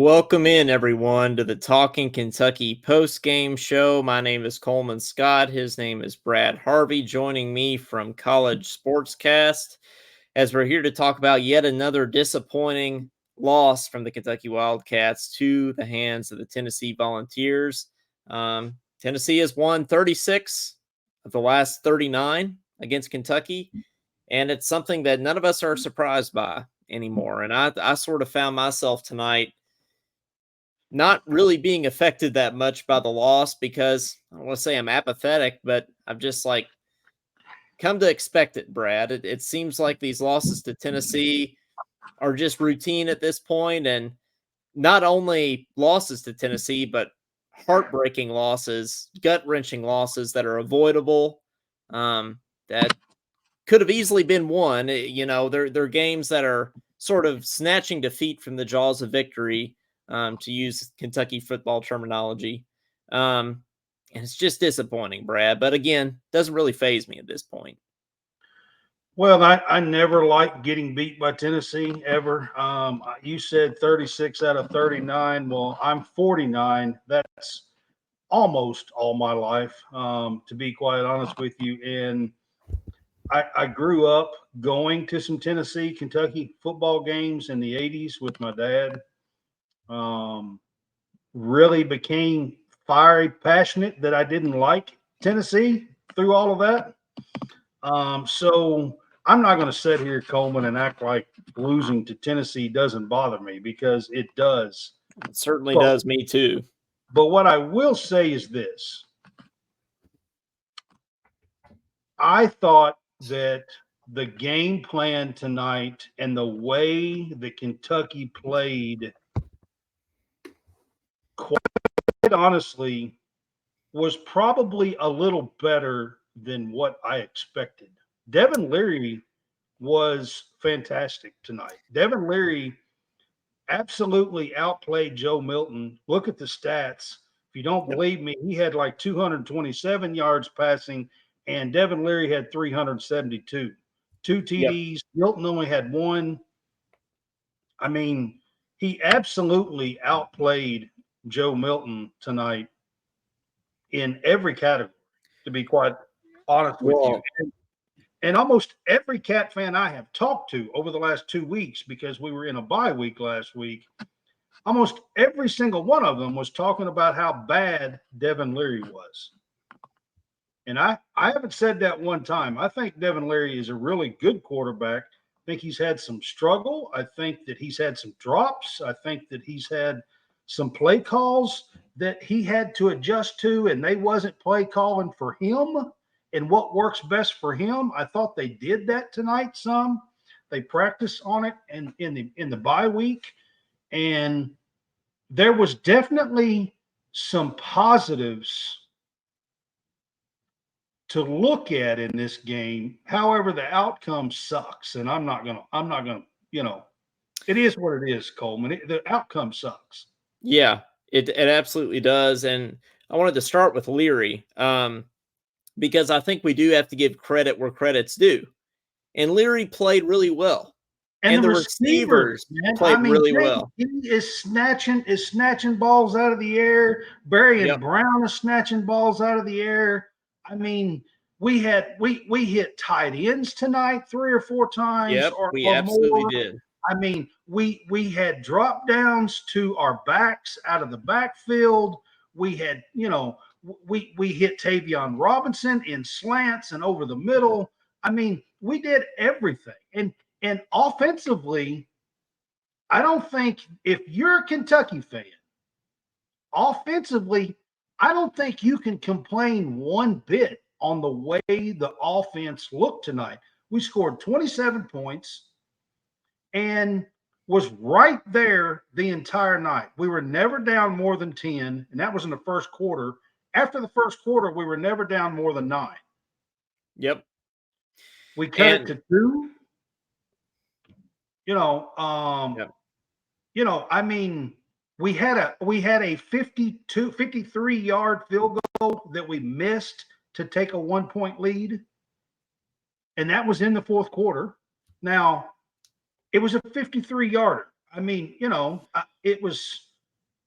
Welcome in, everyone, to the Talking Kentucky post-game show. My name is Coleman Scott. His name is Brad Harvey, joining me from College SportsCast as we're here to talk about yet another disappointing loss from the Kentucky Wildcats to the hands of the Tennessee Volunteers. Tennessee has won 36 of the last 39 against Kentucky, and it's something that none of us are surprised by anymore. And I sort of found myself tonight not really being affected that much by the loss because I don't want to say I'm apathetic, but I've just come to expect it, Brad. It seems like these losses to Tennessee are just routine at this point, and not only losses to Tennessee, but heartbreaking losses, gut-wrenching losses that are avoidable, that could have easily been won. They're games that are sort of snatching defeat from the jaws of victory, to use Kentucky football terminology. And it's just disappointing, Brad. But again, doesn't really faze me at this point. Well, I never liked getting beat by Tennessee ever. You said 36 out of 39. Well, I'm 49. That's almost all my life, to be quite honest with you. And I grew up going to some Tennessee, Kentucky football games in the 80s with my dad. Really became fiery, passionate that I didn't like Tennessee through all of that. So I'm not going to sit here, Coleman, and act like losing to Tennessee doesn't bother me, because it does. It certainly does me too. But what I will say is this. I thought that the game plan tonight and the way that Kentucky played, quite honestly, was probably a little better than what I expected. Devin Leary was fantastic tonight. Devin Leary absolutely outplayed Joe Milton. Look at the stats. If you don't believe me, he had like 227 yards passing, and Devin Leary had 372. Two TDs. Yep. Milton only had one. I mean, he absolutely outplayed Joe Milton tonight in every category, to be quite honest with you. And almost every Cat fan I have talked to over the last 2 weeks, because we were in a bye week last week, almost every single one of them was talking about how bad Devin Leary was. And I haven't said that one time. I think Devin Leary is a really good quarterback. I think he's had some struggle. I think that he's had some drops. I think that he's had some play calls that he had to adjust to, and they wasn't play calling for him and what works best for him. I thought they did that tonight some. They practiced on it in the bye week, and there was definitely some positives to look at in this game. However, the outcome sucks, and I'm not gonna, it is what it is, Coleman. The outcome sucks. Yeah, it absolutely does. And I wanted to start with Leary, because I think we do have to give credit where credit's due. And Leary played really well. And the receivers played really well. He is snatching balls out of the air. Barry and Brown is snatching balls out of the air. I mean, we hit tight ends tonight 3 or 4 times. Yep, we absolutely did. I mean, we had drop downs to our backs out of the backfield. We had, we hit Tavion Robinson in slants and over the middle. I mean, we did everything. And offensively, I don't think, if you're a Kentucky fan, offensively, I don't think you can complain one bit on the way the offense looked tonight. We scored 27 points and was right there the entire night. We were never down more than 10, and that was in the first quarter. After the first quarter, we were never down more than 9. Yep. We cut it to 2. I mean, we had a 53-yard field goal that we missed to take a 1-point lead, and that was in the fourth quarter. Now, it was a 53-yarder. I mean, it was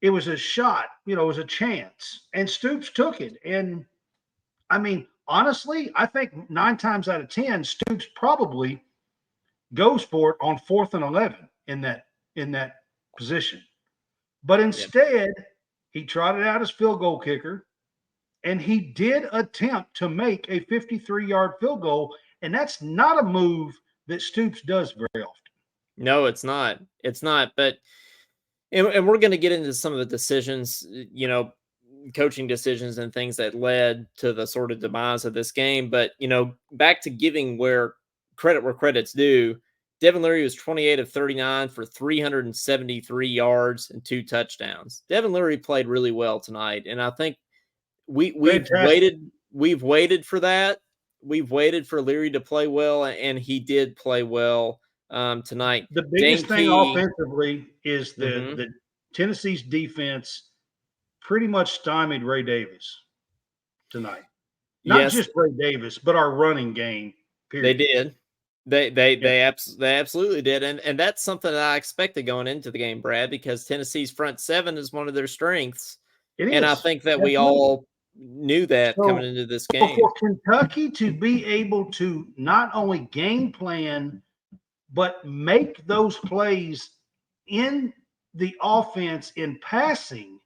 it was a shot, it was a chance, and Stoops took it. And I mean, honestly, I think 9 times out of 10, Stoops probably goes for it on 4th and 11 in that position. But Yeah. instead, he trotted out his field goal kicker, and he did attempt to make a 53-yard field goal, and that's not a move that Stoops does very often. No, it's not. It's not. But and we're going to get into some of the decisions, coaching decisions and things that led to the sort of demise of this game. But back to giving where credit's due. Devin Leary was 28 of 39 for 373 yards and 2 touchdowns. Devin Leary played really well tonight, and I think we've Fantastic. waited for that. We've waited for Leary to play well, and he did play well tonight. The Dane biggest thing Key. offensively is that Mhm. the Tennessee's defense pretty much stymied Ray Davis tonight. Not Yes, just Ray Davis, but our running game. they Period. did. Yeah, They absolutely did, and that's something that I expected going into the game, Brad, because Tennessee's front seven is one of their strengths, it and I is think that we absolutely. all knew that coming So, into this so game. for Kentucky to be able to not only game plan but make those plays in the offense in passing,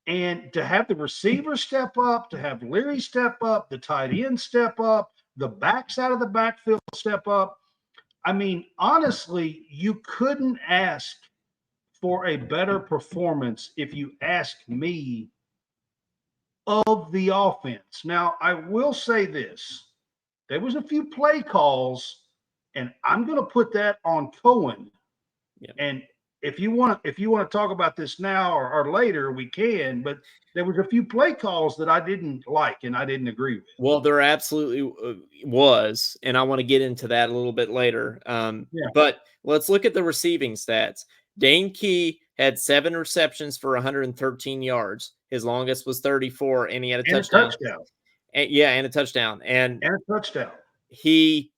and to have the receiver step up, to have Leary step up, the tight end step up, the backside of the backfield step up. I mean, honestly, you couldn't ask for a better performance if you ask me of the offense. Now, I will say this. There was a few play calls, and I'm going to put that on Cohen. Yeah. And if you want to talk about this now or later, we can. But there was a few play calls that I didn't like and I didn't agree with. Well, there absolutely was, and I want to get into that a little bit later. Yeah, But let's look at the receiving stats. Dane Key had 7 receptions for 113 yards. His longest was 34, and he had a and a touchdown. touchdown, And a touchdown. And and a touchdown. he,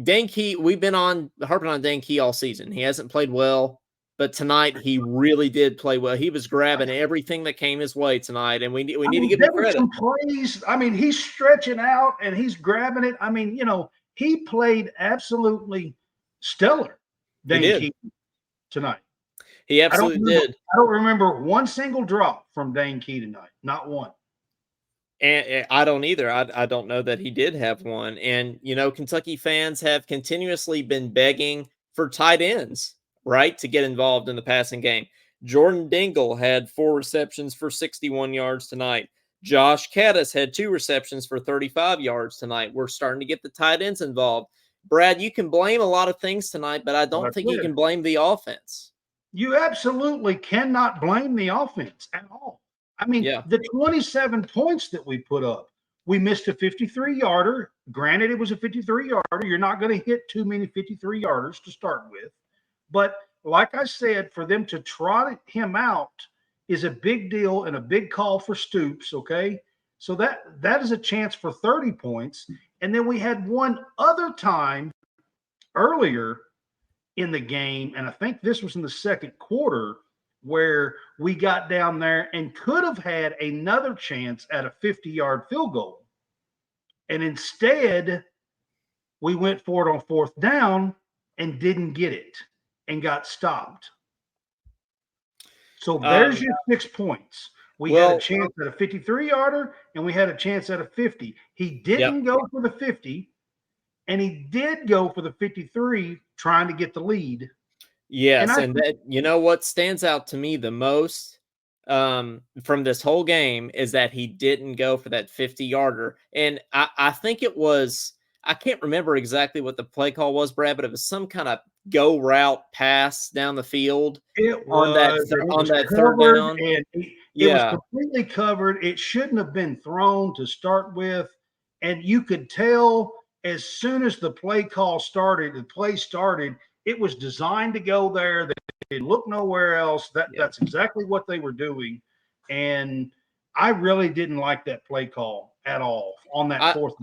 Dane Key, we've been on harping on Dane Key all season. He hasn't played well, but tonight he really did play well. He was grabbing everything that came his way tonight, and we need I to mean, give him there were credit. some plays. I mean, he's stretching out and he's grabbing it. I mean, he played absolutely stellar, He Dane did. Key, tonight. He I don't absolutely remember. did. I don't remember one single drop from Dane Key tonight. Not one. And I don't either. I don't know that he did have one. And Kentucky fans have continuously been begging for tight ends, right, to get involved in the passing game. Jordan Dingle had 4 receptions for 61 yards tonight. Josh Caddis had 2 receptions for 35 yards tonight. We're starting to get the tight ends involved. Brad, you can blame a lot of things tonight, but I But I don't think you said, can blame the offense. you absolutely cannot blame the offense at all. I mean, Yeah. the 27 points that we put up, we missed a 53-yarder. Granted, it was a 53-yarder. You're not going to hit too many 53-yarders to start with. But like I said, for them to trot him out is a big deal and a big call for Stoops. Okay. So that is a chance for 30 points. And then we had one other time earlier in the game, and I think this was in the second quarter, where we got down there and could have had another chance at a 50-yard field goal. And instead, we went for it on 4th down and didn't get it and got stopped. So there's Um, your 6 points. We had a well, chance at a 53-yarder and we had a chance at a 50. He yeah. didn't go for the 50, and he did go for the 53 trying to get the lead. And Yes, I and that what stands out to me the most from this whole game is that he didn't go for that 50-yarder. And I think it was, I can't remember exactly what the play call was, Brad, but it was some kind of go route pass down the field It on that was, and it on was that third covered, down. and it was Yeah. completely covered. It shouldn't have been thrown to start with, and you could tell as soon as the play started, it was designed to go there. They didn't look nowhere else. Yeah. That's exactly what they were doing, and I really didn't like that play call at all on that I 4th.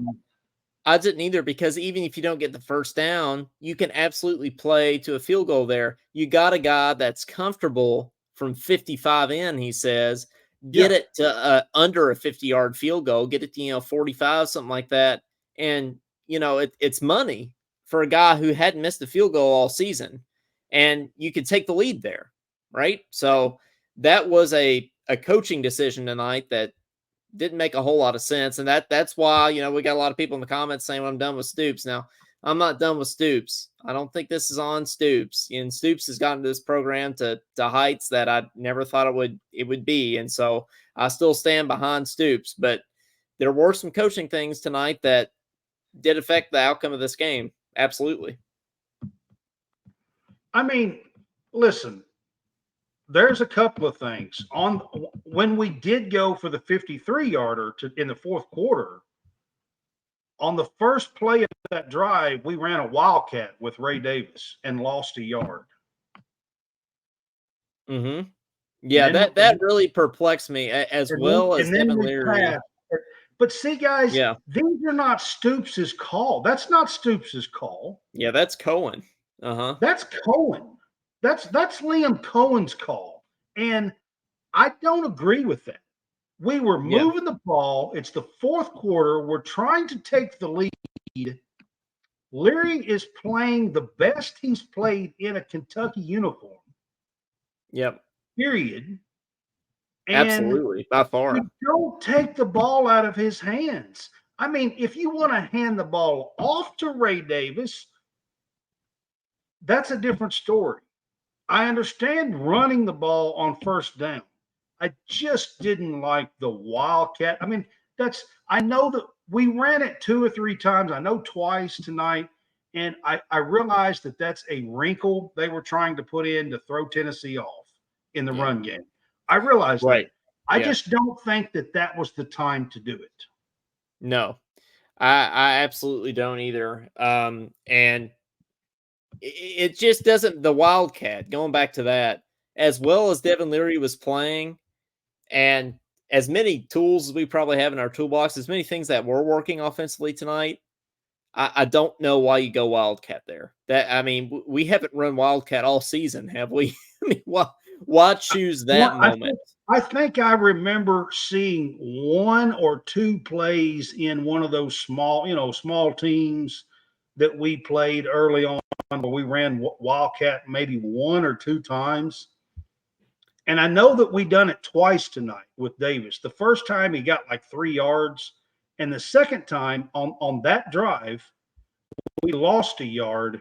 I didn't either, because even if you don't get the first down, you can absolutely play to a field goal there. You got a guy that's comfortable from 55 in, he says, get Yeah. it to under a 50-yard field goal, get it to, 45, something like that. And, it's money for a guy who hadn't missed a field goal all season. And you could take the lead there, right? So that was a coaching decision tonight that didn't make a whole lot of sense. And that's why, we got a lot of people in the comments saying, well, I'm done with Stoops. Now, I'm not done with Stoops. I don't think this is on Stoops. And Stoops has gotten this program to heights that I never thought it would be. And so I still stand behind Stoops. But there were some coaching things tonight that did affect the outcome of this game. Absolutely. I mean, listen, there's a couple of things on when we did go for the 53-yarder in the fourth quarter. On the first play of that drive, we ran a wildcat with Ray Davis and lost a yard. Mm-hmm. Yeah, that really perplexed me as well as Devin Leary. But see, guys, yeah, these are not Stoops' call. That's not Stoops' call. Yeah, that's Cohen. Uh-huh. That's Cohen. That's Liam Cohen's call. And I don't agree with that. We were moving the ball. It's the fourth quarter. We're trying to take the lead. Leary is playing the best he's played in a Kentucky uniform. Yep. Period. And absolutely, by far. You don't take the ball out of his hands. I mean, if you want to hand the ball off to Ray Davis, that's a different story. I understand running the ball on first down. I just didn't like the wildcat. I mean, I know that we ran it 2 or 3 times. I know twice tonight. And I realized that that's a wrinkle they were trying to put in to throw Tennessee off in the run game. I realized that. I just don't think that was the time to do it. No, I absolutely don't either. And it just doesn't, the wildcat, going back to that, as well as Devin Leary was playing, and as many tools as we probably have in our toolbox, as many things that were working offensively tonight, I don't know why you go wildcat there. We haven't run wildcat all season, have we? I mean, why choose that moment? I think I remember seeing 1 or 2 plays in one of those small teams that we played early on where we ran wildcat maybe 1 or 2 times. And I know that we done it twice tonight with Davis. The first time he got like 3 yards, and the second time on that drive, we lost a yard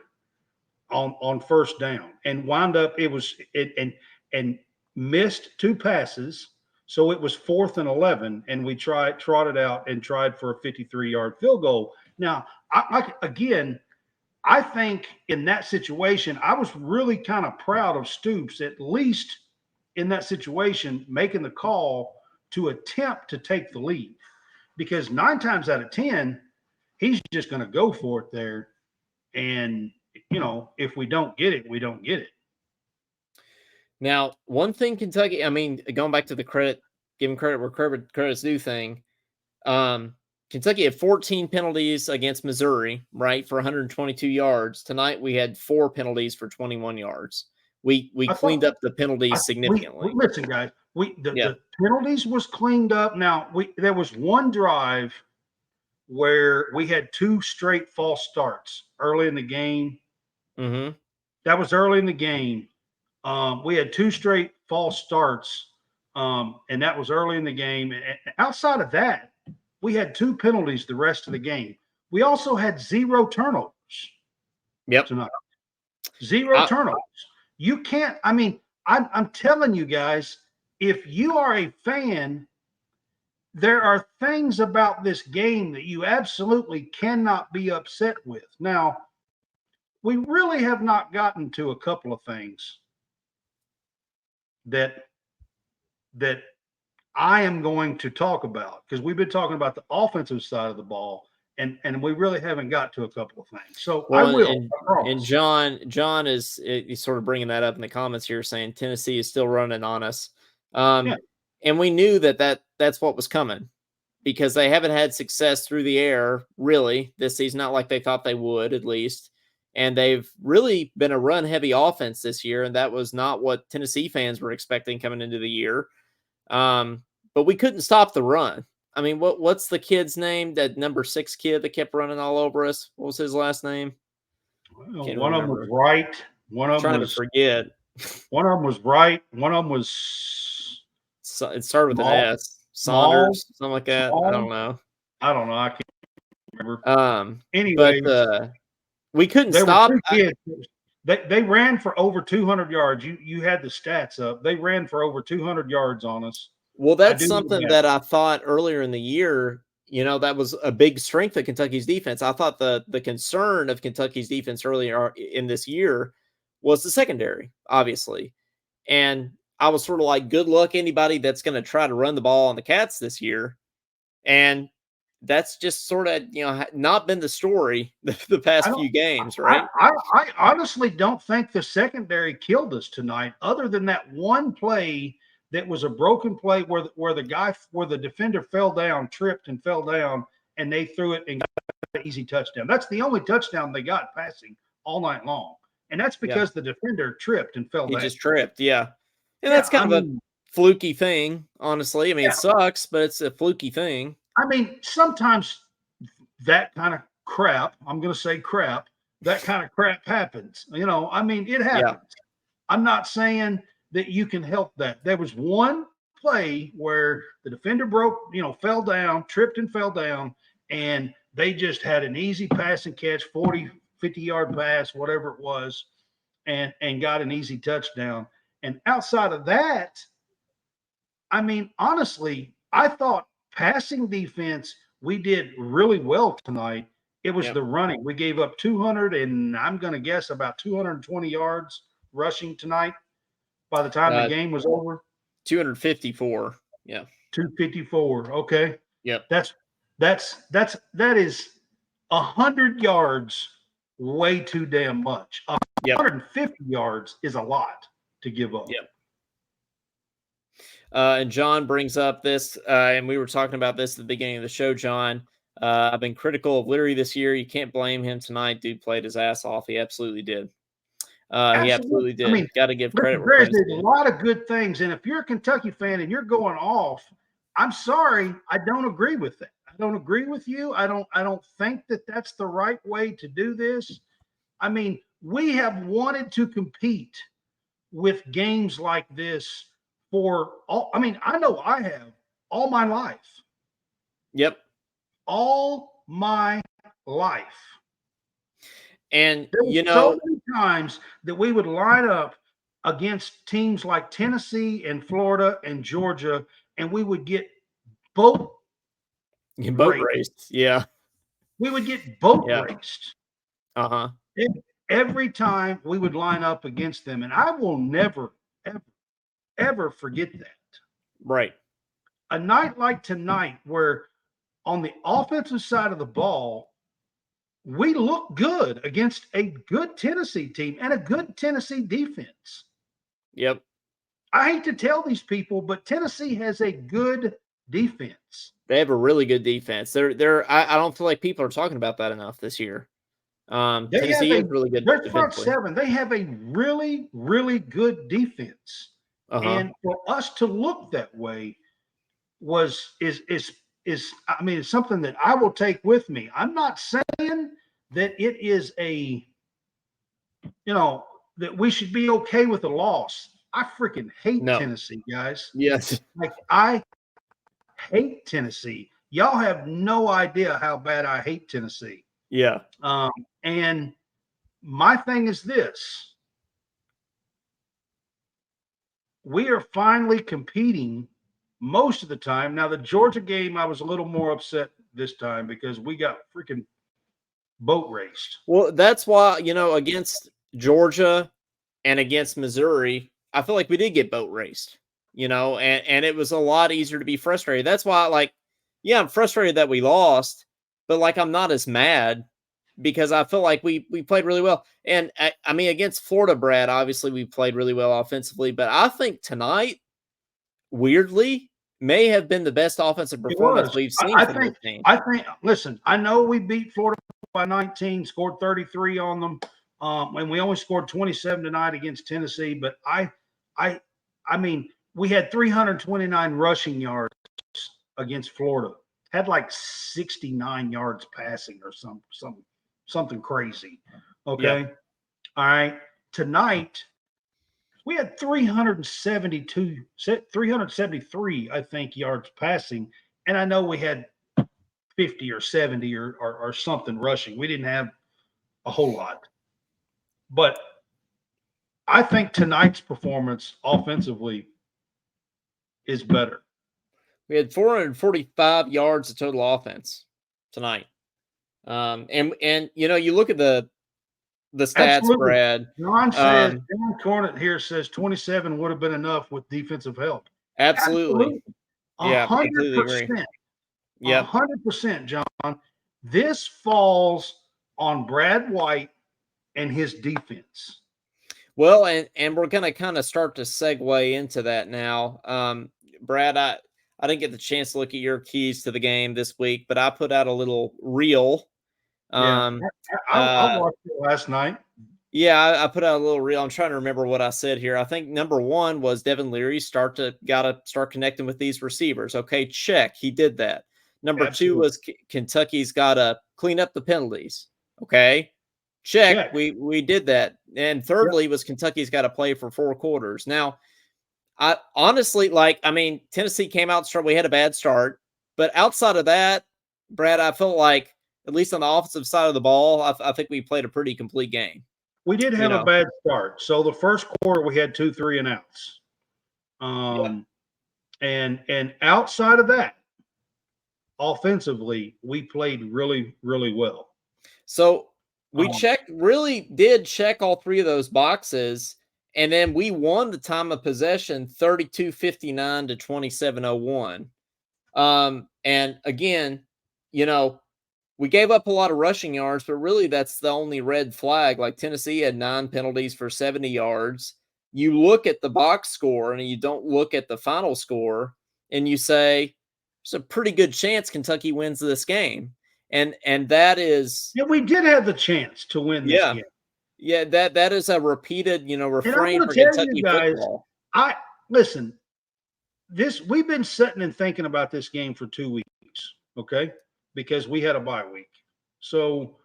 on first down and wound up and missed 2 passes. So it was 4th and 11, and we trotted out and tried for a 53-yard field goal. Now, I think in that situation, I was really kind of proud of Stoops, at least in that situation, making the call to attempt to take the lead, because 9 times out of 10, he's just going to go for it there. And, if we don't get it, we don't get it. Now, one thing Kentucky, going back to the giving credit where credit's due thing, Kentucky had 14 penalties against Missouri, right, for 122 yards. Tonight we had 4 penalties for 21 yards. We cleaned up the penalties significantly. Listen, guys, the penalties was cleaned up. Now there was one drive where we had 2 straight false starts early in the game. Mm-hmm. That was early in the game. We had 2 straight false starts, and that was early in the game. And outside of that, we had 2 penalties the rest of the game. We also had 0 turnovers. Yep. Tonight. 0 turnovers. You can't. I'm telling you guys, if you are a fan, there are things about this game that you absolutely cannot be upset with. Now, we really have not gotten to a couple of things that I am going to talk about, because we've been talking about the offensive side of the ball, and we really haven't got to a couple of things. So I will. And John is he's sort of bringing that up in the comments here, saying Tennessee is still running on us. And we knew that's what was coming, because they haven't had success through the air really this season, not like they thought they would, at least. And they've really been a run-heavy offense this year, and that was not what Tennessee fans were expecting coming into the year. But we couldn't stop the run. I mean, what's the kid's name? That number 6 kid that kept running all over us. What was his last name? Well, Can't one of them was remember. right. One of them Trying to was forget. one of them was right. One of them was So it started with an small, S. small, Saunders, something like that. I small. don't know. I don't know. I can't remember. But Anyways, we couldn't there were stop. two kids. They ran for over 200 yards. You had the stats up. They ran for over 200 yards on us. Well, I that's do know something that. that I thought earlier in the year, that was a big strength of Kentucky's defense. I thought the concern of Kentucky's defense earlier in this year was the secondary, obviously. And I was sort of like, good luck anybody that's going to try to run the ball on the Cats this year. And that's just sort of, not been the story the I past don't. few games, right? I honestly don't think the secondary killed us tonight, other than that one play that was a broken play where the defender fell down, tripped and fell down, and they threw it and got an easy touchdown. That's the only touchdown they got passing all night long, and that's Yeah. because the defender tripped and fell He down. just tripped. Yeah. And Yeah, that's kind of a fluky thing, honestly. I mean, it yeah. sucks, but it's a fluky thing. I mean, sometimes that kind of crap, I'm going to say crap, that kind of crap happens. I mean, it Yeah. happens. I'm not saying that you can help that. There was one play where the defender fell down, tripped and fell down, and they just had an easy pass and catch, 40, 50-yard pass, whatever it was, and got an easy touchdown. And outside of that, I mean, honestly, I thought passing defense, we did really well tonight. It was Yep. the running. We gave up 200, and I'm going to guess about 220 yards rushing tonight by the time the game was over. 254. Yeah. 254. Okay. Yep. That is 100 yards way too damn much. Yep. 150 yards is a lot to give up. Yep. And John brings up this, and we were talking about this at the beginning of the show, John. I've been critical of Leary this year. You can't blame him tonight. Dude played his ass off. He absolutely did. He absolutely did. I mean, got to give credit where there's credit's a due. lot of good things, and if you're a Kentucky fan and you're going off, I'm sorry, I don't agree with that. I don't agree with you. I don't think that that's the right way to do this. I mean, we have wanted to compete with games like this for all. I mean, I know I have all my life. Yep. All my life. And there were so many times that we would line up against teams like Tennessee and Florida and Georgia, and we would get boat raced. Yeah. We would get boat raced. Uh-huh. Every time we would line up against them. And I will never, ever, ever forget that. Right. A night like tonight, where on the offensive side of the ball, we look good against a good Tennessee team and a good Tennessee defense. Yep. I hate to tell these people, but Tennessee has a good defense. They have a really good defense. I don't feel like people are talking about that enough this year. Tennessee is really good. Their front seven, they have a really, really good defense. And for us to look that way is I mean, it's something that I will take with me. I'm not saying that it is that we should be okay with a loss. I freaking hate Tennessee, guys. Yes. Like, I hate Tennessee. Y'all have no idea how bad I hate Tennessee. Yeah. And my thing is this. We are finally competing most of the time. Now, the Georgia game, I was a little more upset this time because we got freaking boat raced. Well, that's why, against Georgia and against Missouri, I feel like we did get boat raced, and it was a lot easier to be frustrated. That's why, I'm frustrated that we lost, but I'm not as mad because I feel like we played really well. And I mean, against Florida, Brad, obviously we played really well offensively, but I think tonight, weirdly, may have been the best offensive performance we've seen from this team. I think, listen, I know we beat Florida by 19, scored 33 on them, And we only scored 27 tonight against Tennessee. But I mean, we had 329 rushing yards against Florida. Had like 69 yards passing or something crazy. Yeah. Okay. All right. Tonight we had 373, I think, yards passing. And I know we had 50 or 70 or something rushing. We didn't have a whole lot. But I think tonight's performance offensively is better. We had 445 yards of total offense tonight. And you look at the stats, Absolutely. Brad. John Cornett here says 27 would have been enough with defensive help. Absolutely. Absolutely. A Yeah, hundred completely agree. percent. Yep. 100%, John. This falls on Brad White and his defense. Well, and we're gonna kind of start to segue into that now. Brad, I didn't get the chance to look at your keys to the game this week, but I put out a little reel. Yeah. Um, I uh, watched it last night. Yeah, I put out a little reel. I'm trying to remember what I said here. I think number one was Devin Leary gotta start connecting with these receivers. Okay, check. He did that. Number two Absolutely. was Kentucky's gotta clean up the penalties. Okay, check. Check. We did that. And Yep. thirdly was Kentucky's got to play for 4 quarters. Now, I honestly Tennessee came out strong. We had a bad start, but outside of that, Brad, I felt like at least on the offensive side of the ball, I think we played a pretty complete game. We did You have a know. bad start. So the first quarter we had 2 3 and outs. Yeah. And outside of that, offensively, we played really, really well. So we Um, really did check all three of those boxes. And then we won the time of possession 32-59 to 27-01. And again, we gave up a lot of rushing yards, but really that's the only red flag. Like Tennessee had 9 penalties for 70 yards. You look at the box score and you don't look at the final score and you say, there's a pretty good chance Kentucky wins this game. And that is, yeah, we did have the chance to win this yeah, game. yeah, that is a repeated, And I'm refrain going for to tell you Kentucky guys, football. I listen, we've been sitting and thinking about this game for 2 weeks, okay? Because we had a bye week. So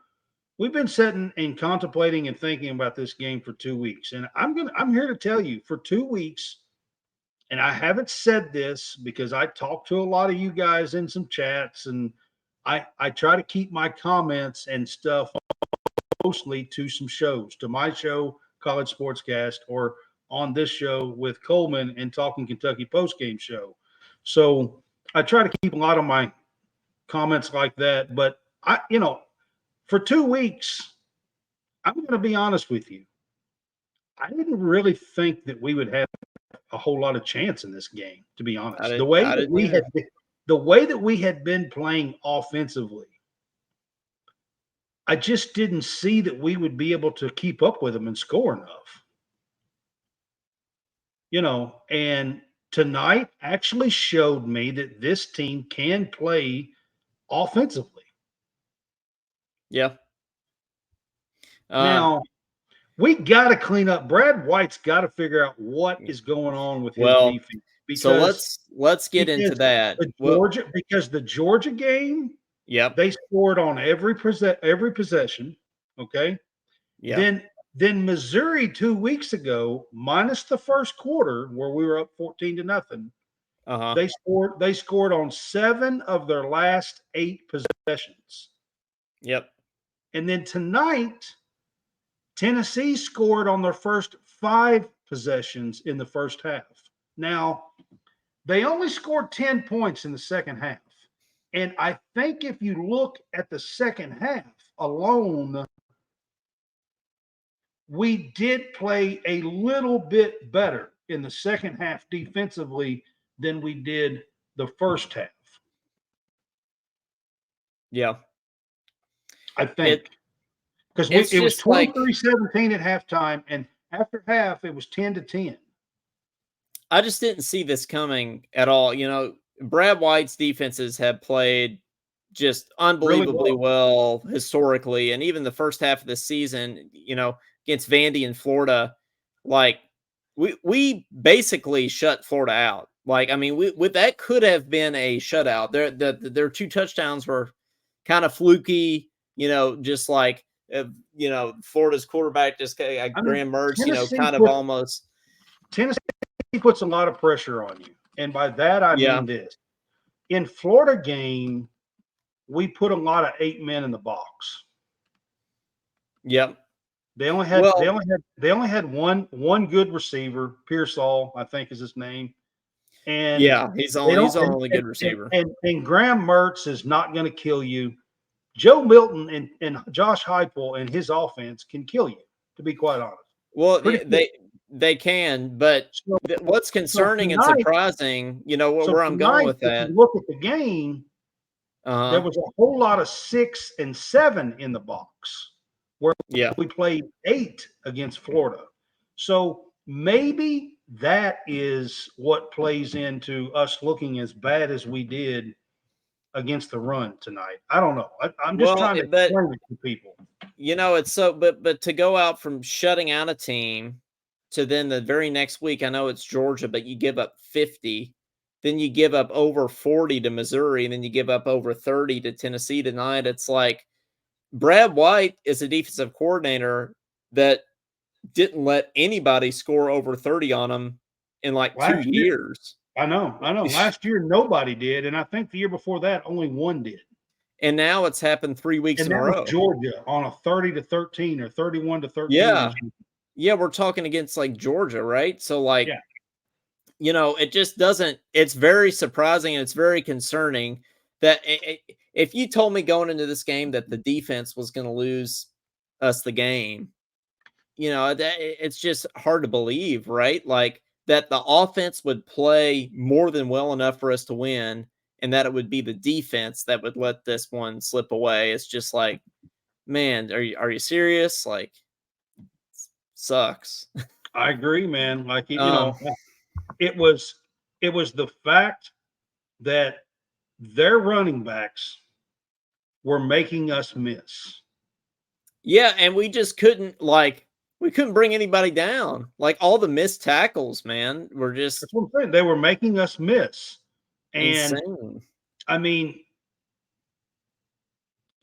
we've been sitting and contemplating and thinking about this game for 2 weeks. And I'm here to tell you for 2 weeks, and I haven't said this because I talked to a lot of you guys in some chats, and I try to keep my comments and stuff mostly to some shows, to my show, College Sportscast, or on this show with Coleman and Talking Kentucky postgame show. So I try to keep a lot of my comments like that. But for 2 weeks, I'm going to be honest with you. I didn't really think that we would have a whole lot of chance in this game, to be honest. I didn't either. The way that we had been playing offensively, I just didn't see that we would be able to keep up with them and score enough. And tonight actually showed me that this team can play offensively. Yeah. Now, we got to clean up. Brad White's got to figure out what is going on with his Well, defense so because let's get into that. the Georgia game, Yep. they scored on every possession. Okay. Yeah. Then Missouri 2 weeks ago, minus the first quarter where we were up 14-0, Uh-huh. they scored on 7 of their last 8 possessions. Yep. And then tonight, Tennessee scored on their first 5 possessions in the first half. Now, they only scored 10 points in the second half. And I think if you look at the second half alone, we did play a little bit better in the second half defensively than we did the first half. Yeah. I think. Because It's it was just like 23-17 at halftime, and after half, it was 10-10. I just didn't see this coming at all. Brad White's defenses have played just Really unbelievably well. well historically, and even the first half of the season, against Vandy in Florida, like we basically shut Florida out. Like, I mean, that could have been a shutout. Their two touchdowns were kind of fluky, just like Florida's quarterback just I mean, Graham Mertz, Tennessee kind of put almost. Tennessee puts a lot of pressure on you, and by that I Yeah, mean this: in Florida game, we put a lot of 8 men in the box. yep. They only had they Well, only had they only had one good receiver, Pearsall, I think is his name, and yeah, he's they only don't he's our only good receiver. and Graham Mertz is not going to kill you. Joe Milton and Josh Heupel and his offense can kill you. To be quite honest, Well, pretty quick. they can, but So what's so concerning and tonight, surprising, so where I'm going tonight, with if you that. look at the game, there Uh-huh. was a whole lot of 6 and 7 in the box where Yeah. we played 8 against Florida. So maybe that is what plays into us looking as bad as we did against the run tonight. I don't know. I'm just Well, trying to but explain it to people. it's so, but to go out from shutting out a team to then the very next week, I know it's Georgia, but you give up 50, then you give up over 40 to Missouri, and then you give up over 30 to Tennessee tonight. It's like Brad White is a defensive coordinator that didn't let anybody score over 30 on him in like 2 Last year, years. I know. Last year nobody did, and I think the year before that only one did. And now it's happened 3 weeks And in a that was row. Georgia on a 30-13 or 31-13 win. Yeah. Yeah, we're talking against, like, Georgia, right? So, like, Yeah. it just doesn't it's very surprising and it's very concerning that if you told me going into this game that the defense was gonna lose us the game, it's just hard to believe, right? Like, that the offense would play more than well enough for us to win, and that it would be the defense that would let this one slip away. It's just like, man, are you serious? Like, sucks. I agree, man. Like Um, it was the fact that their running backs were making us miss. yeah, and we couldn't bring anybody down. Like, all the missed tackles, man, were just That's what I'm saying. They were making us miss. And insane. I mean,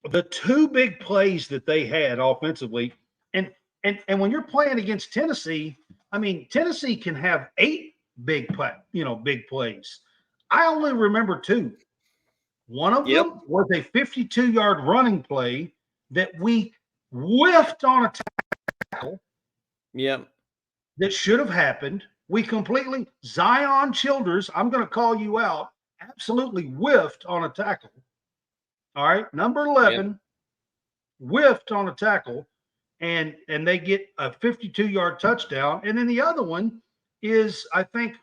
the two big plays that they had offensively, and when you're playing against Tennessee, I mean, Tennessee can have 8 big plays. I only remember 2. One of Yep, them was a 52-yard running play that we whiffed on a tackle yep, that should have happened. We completely, Zion Childers, I'm going to call you out, absolutely whiffed on a tackle. All right. Number yep. 11 whiffed on a tackle, and they get a 52-yard touchdown. And then the other one is, I think,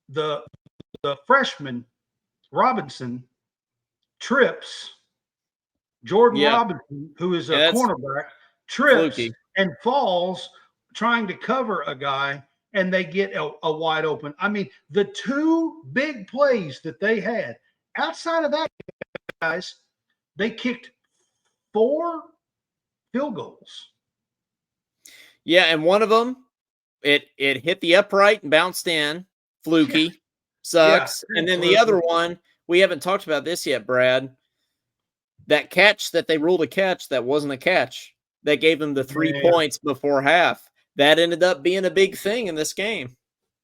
the freshman Robinson trips. Jordan Yeah, Robinson, who is a and that's cornerback, trips fluky. and falls trying to cover a guy, and they get a wide open. I mean, the two big plays that they had outside of that, guys, they kicked 4 field goals. Yeah, and one of them, it hit the upright and bounced in, Yeah, fluky, yeah, sucks, and then the fluky. other one, we haven't talked about this yet, Brad. That catch that they ruled a catch, that wasn't a catch. That gave them the 3 Man, points before half. That ended up being a big thing in this game.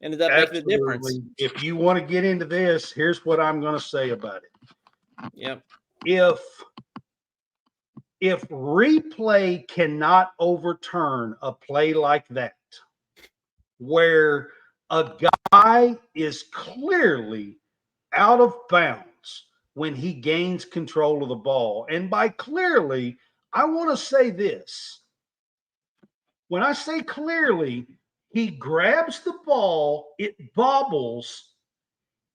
Ended up making a difference. absolutely. If you want to get into this, here's what I'm going to say about it. Yep. If replay cannot overturn a play like that, where a guy is clearly out of bounds when he gains control of the ball, and by clearly, I want to say this. When I say clearly, he grabs the ball, it bobbles,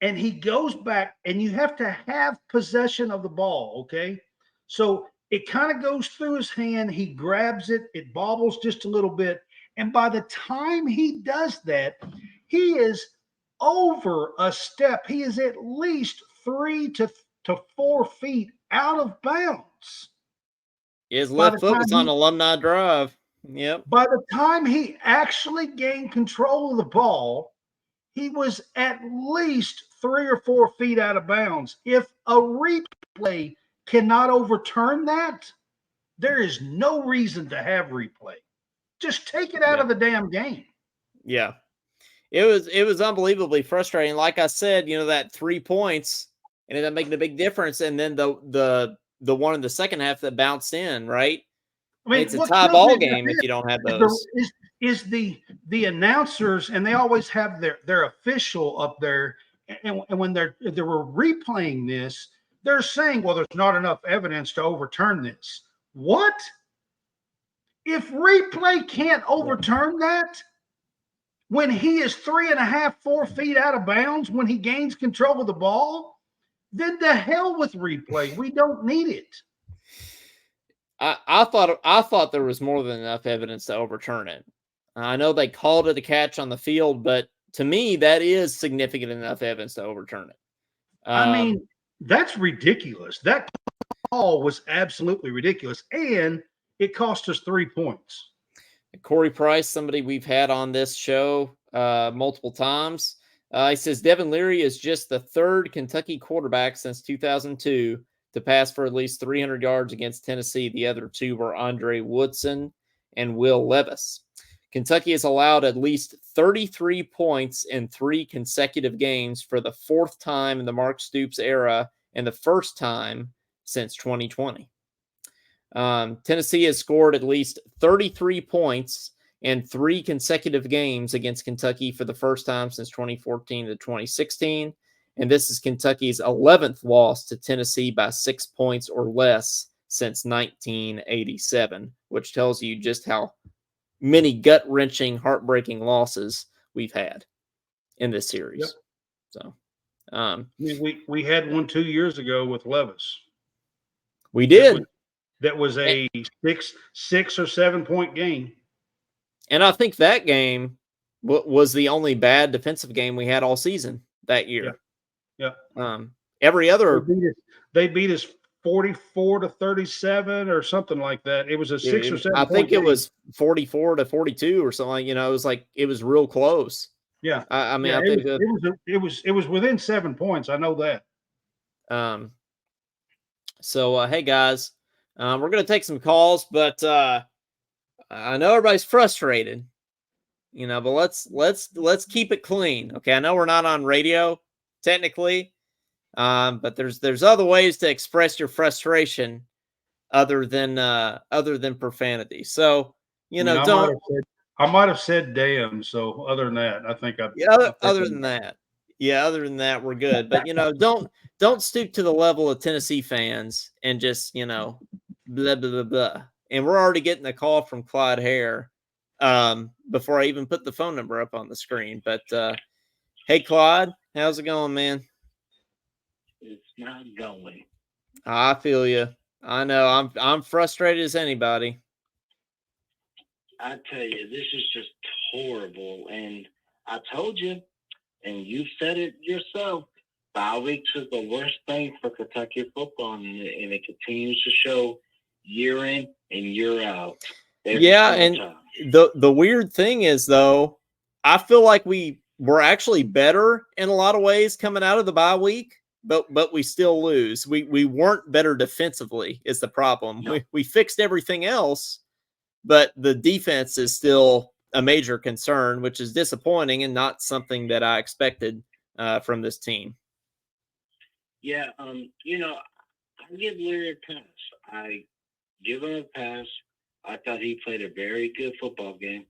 and he goes back, and you have to have possession of the ball, okay? So it kind of goes through his hand. He grabs it, it bobbles just a little bit. And by the time he does that, he is over a step. He is at least to 4 feet out of bounds. His By left the foot time was on he Alumni Drive. Yep. by the time he actually gained control of the ball, he was at least 3 or 4 feet out of bounds. If a replay cannot overturn that, there is no reason to have replay. Just take it out Yeah. of the damn game. Yeah. It was unbelievably frustrating. Like I said, that 3 points ended up making a big difference. And then the one in the second half that bounced in, right? I mean, It's a what tie kills me ball about game if this you don't have is the those. is the announcers, and they always have their official up there, and when they were replaying this, they're saying, well, there's not enough evidence to overturn this. What? If replay can't overturn that, when he is 3.5, 4 feet out of bounds, when he gains control of the ball, then the hell with replay. We don't need it. I thought there was more than enough evidence to overturn it. I know they called it a catch on the field, but to me, that is significant enough evidence to overturn it. I mean, that's ridiculous. That call was absolutely ridiculous, and it cost us 3 points. Corey Price, somebody we've had on this show multiple times, he says Devin Leary is just the third Kentucky quarterback since 2002 to pass for at least 300 yards against Tennessee. The other two were Andre Woodson and Will Levis. Kentucky has allowed at least 33 points in 3 consecutive games for the 4th time in the Mark Stoops era and the first time since 2020. Tennessee has scored at least 33 points in 3 consecutive games against Kentucky for the first time since 2014 to 2016. And this is Kentucky's 11th loss to Tennessee by 6 points or less since 1987, which tells you just how many gut-wrenching, heartbreaking losses we've had in this series. Yep. So, I mean, we had one 2 years ago with Levis. we did. That was a 6 or 7 point game. And I think that game was the only bad defensive game we had all season that year. Yeah. Every other they beat us 44-37 or something like that. It was a 6 or 7 I point think game. it was 44-42 or something. It was real close. Yeah. I mean, yeah, I think it was within 7 points. I know that. So hey guys, we're gonna take some calls, but I know everybody's frustrated, but let's keep it clean. Okay, I know we're not on radio technically, but there's other ways to express your frustration other than profanity. So I mean, don't. I might have said damn. So other than that, I think Other than that, other than that, we're good. But don't stoop to the level of Tennessee fans and just blah blah blah blah. And we're already getting a call from Clyde Hare before I even put the phone number up on the screen. But hey, Clyde, how's it going, man? It's not going. I feel you. I know. I'm frustrated as anybody. I tell you, this is just horrible. And I told you, and you said it yourself, bye weeks is the worst thing for Kentucky football, and it continues to show year in and year out. Yeah, and the weird thing is, though, I feel like we were actually better in a lot of ways coming out of the bye week, but we still lose. We weren't better defensively is the problem. No. We fixed everything else, but the defense is still a major concern, which is disappointing and not something that I expected from this team. Yeah, I give Leary a pass. I give him a pass. I thought he played a very good football game.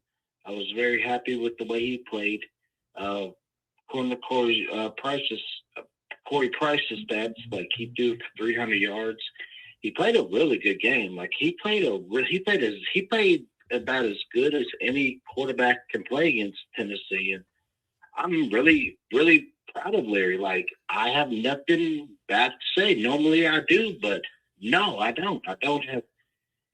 I was very happy with the way he played. According to Corey Price's stats, like he threw 300 yards. He played a really good game. Like he played about as good as any quarterback can play against Tennessee. And I'm really, really proud of Leary. Like I have nothing bad to say. Normally I do, but no, I don't. I don't have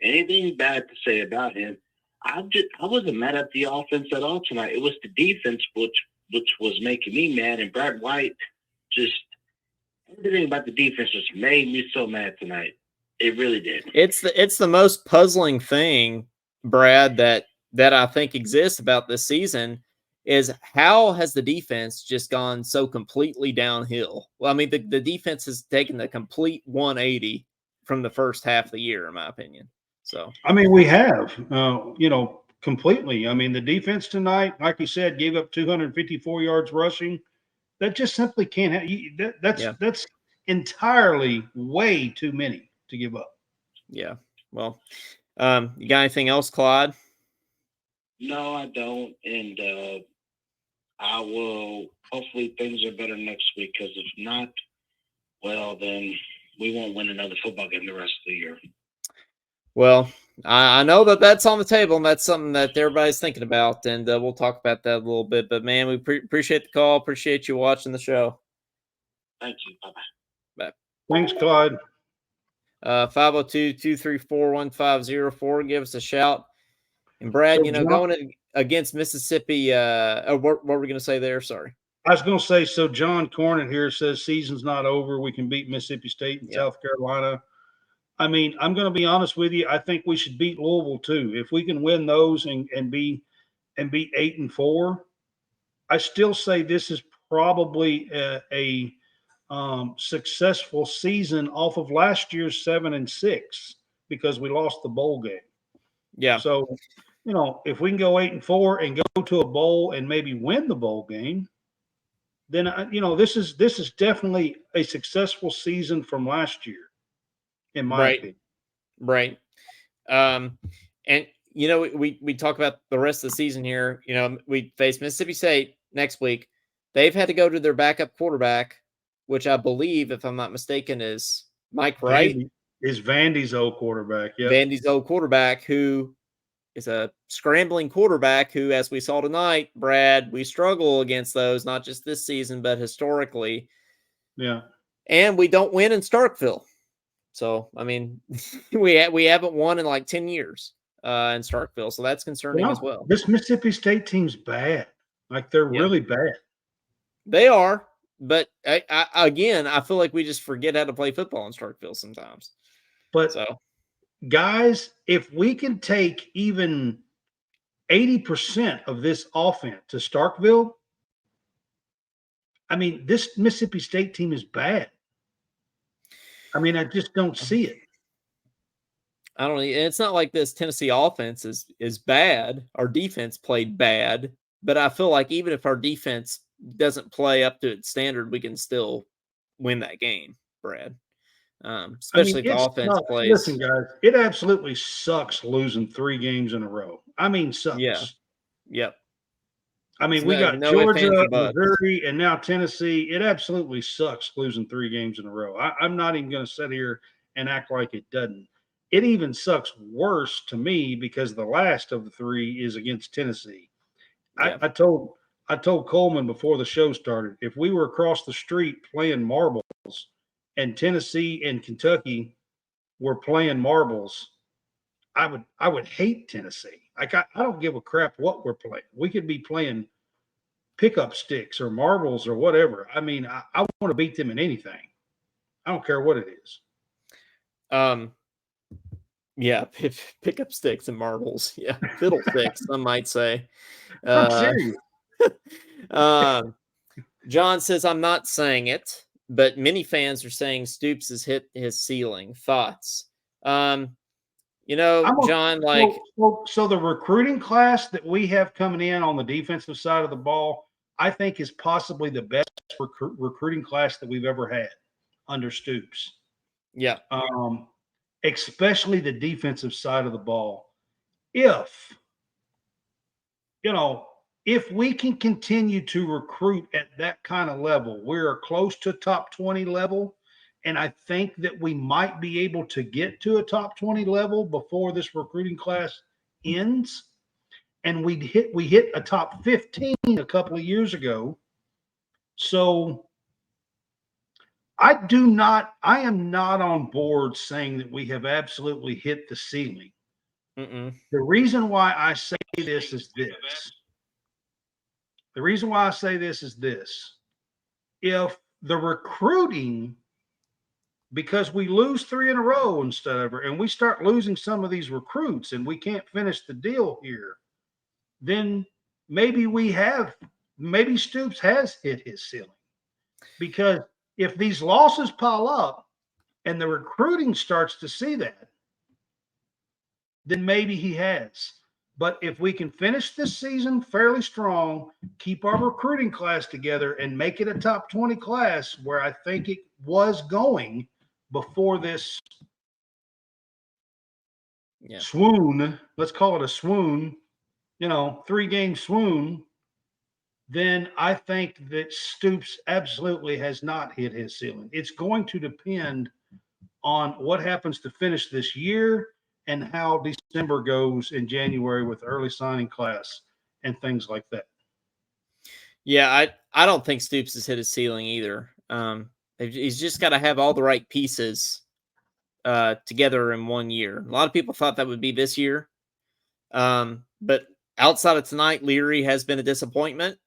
anything bad to say about him. I wasn't mad at the offense at all tonight. It was the defense which was making me mad. And Brad White just everything about the defense just made me so mad tonight. It really did. It's the most puzzling thing, Brad, that I think exists about this season is how has the defense just gone so completely downhill? Well, I mean, the defense has taken the complete 180 from the first half of the year, in my opinion. So, I mean, we have, completely. I mean, the defense tonight, like you said, gave up 254 yards rushing. That just simply can't have. yeah, That's entirely way too many to give up. yeah. Well, you got anything else, Clyde? No, I don't. And I will, hopefully things are better next week, because if not, well, then we won't win another football game the rest of the year. Well, I know that that's on the table, and that's something that everybody's thinking about, and we'll talk about that a little bit. But, man, we appreciate the call. Appreciate you watching the show. Thank you. Bye-bye. Bye. Thanks, Clyde. 502-234-1504. Give us a shout. And, Brad, So, John, going against Mississippi, what were we going to say there? Sorry. I was going to say, so John Cornett here says season's not over. We can beat Mississippi State and South Carolina. I mean, I'm going to be honest with you. I think we should beat Louisville too. If we can win those and be 8-4, I still say this is probably a successful season off of last year's 7-6 because we lost the bowl game. Yeah. So, if we can go 8-4 and go to a bowl and maybe win the bowl game, then this is definitely a successful season from last year, in my opinion. Right. And we talk about the rest of the season here. We face Mississippi State next week. They've had to go to their backup quarterback, which I believe, if I'm not mistaken, is Mike Wright. Is Vandy's old quarterback. Yeah. Vandy's old quarterback, who is a scrambling quarterback who, as we saw tonight, Brad, we struggle against those, not just this season, but historically. Yeah. And we don't win in Starkville. So, I mean, we haven't won in like 10 years in Starkville. So that's concerning as well. This Mississippi State team's bad. Like, they're really bad. They are. But I feel like we just forget how to play football in Starkville sometimes. But, guys, if we can take even 80% of this offense to Starkville, I mean, this Mississippi State team is bad. I mean, I just don't see it. I don't. It's not like this Tennessee offense is bad. Our defense played bad, but I feel like even if our defense doesn't play up to its standard, we can still win that game, Brad. Especially if the offense plays. Listen, guys, it absolutely sucks losing 3 games in a row. I mean, sucks. Yeah. Yep. I mean, we got Georgia, Missouri, and now Tennessee. It absolutely sucks losing 3 games in a row. I'm not even going to sit here and act like it doesn't. It even sucks worse to me because the last of the 3 is against Tennessee. Yeah. I told Coleman before the show started, if we were across the street playing marbles and Tennessee and Kentucky were playing marbles, I would hate Tennessee. Like, I don't give a crap what we're playing. We could be playing pickup sticks or marbles or whatever. I mean, I want to beat them in anything. I don't care what it is. Yeah, pickup sticks and marbles. Yeah, fiddlesticks, some might say. I'm serious. John says, I'm not saying it, but many fans are saying Stoops has hit his ceiling. Thoughts? John, like... So the recruiting class that we have coming in on the defensive side of the ball, I think is possibly the best recruiting class that we've ever had under Stoops. Yeah. Especially the defensive side of the ball. If we can continue to recruit at that kind of level, we're close to top 20 level. And I think that we might be able to get to a top 20 level before this recruiting class ends. And we hit a top 15 a couple of years ago. So I am not on board saying that we have absolutely hit the ceiling. Mm-mm. The reason why I say this is this. If the recruiting because we lose 3 in a row instead of, and we start losing some of these recruits and we can't finish the deal here, then maybe maybe Stoops has hit his ceiling. Because if these losses pile up and the recruiting starts to see that, then maybe he has. But if we can finish this season fairly strong, keep our recruiting class together, and make it a top 20 class where I think it was going before this swoon, let's call it a swoon, 3-game swoon, then I think that Stoops absolutely has not hit his ceiling. It's going to depend on what happens to finish this year and how December goes in January with early signing class and things like that. Yeah, I don't think Stoops has hit his ceiling either. He's just got to have all the right pieces together in 1 year. A lot of people thought that would be this year. But outside of tonight, Leary has been a disappointment.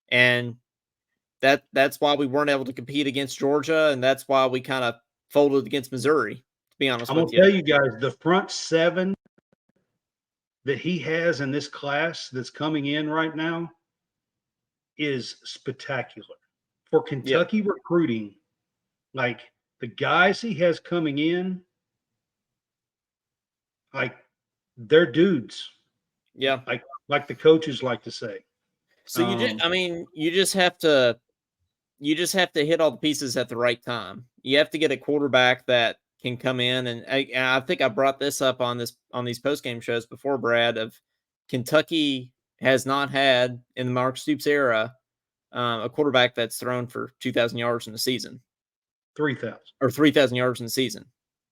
And that's why we weren't able to compete against Georgia, and that's why we kind of folded against Missouri, to be honest I'm with going to you. tell you guys, the front 7 that he has in this class that's coming in right now is spectacular. For Kentucky recruiting, like the guys he has coming in, like they're dudes. Yeah. Like the coaches like to say. So you just have to hit all the pieces at the right time. You have to get a quarterback that can come in, and I think I brought this up on these post-game shows before, Brad, of Kentucky has not had in the Mark Stoops era a quarterback that's thrown for 2,000 yards in the season. 3,000 or 3,000 yards in the season.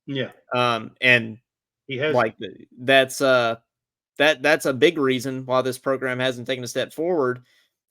Yeah. And he has like that's a big reason why this program hasn't taken a step forward.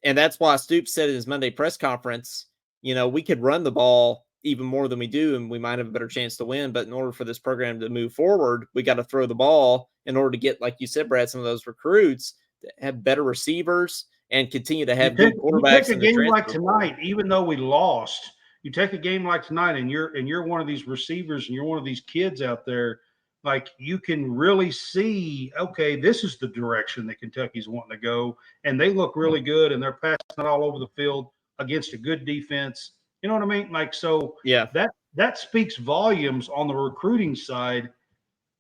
And that's why Stoops said in his Monday press conference, we could run the ball even more than we do, and we might have a better chance to win. But in order for this program to move forward, we got to throw the ball in order to get, like you said, Brad, some of those recruits to have better receivers and continue to have good quarterbacks. You take a game like tonight, even though we lost, you take a game like tonight, and you're one of these receivers, and you're one of these kids out there. Like, you can really see, okay, this is the direction that Kentucky's wanting to go, and they look really good, and they're passing it all over the field against a good defense. You know what I mean? Like, so yeah, that speaks volumes on the recruiting side,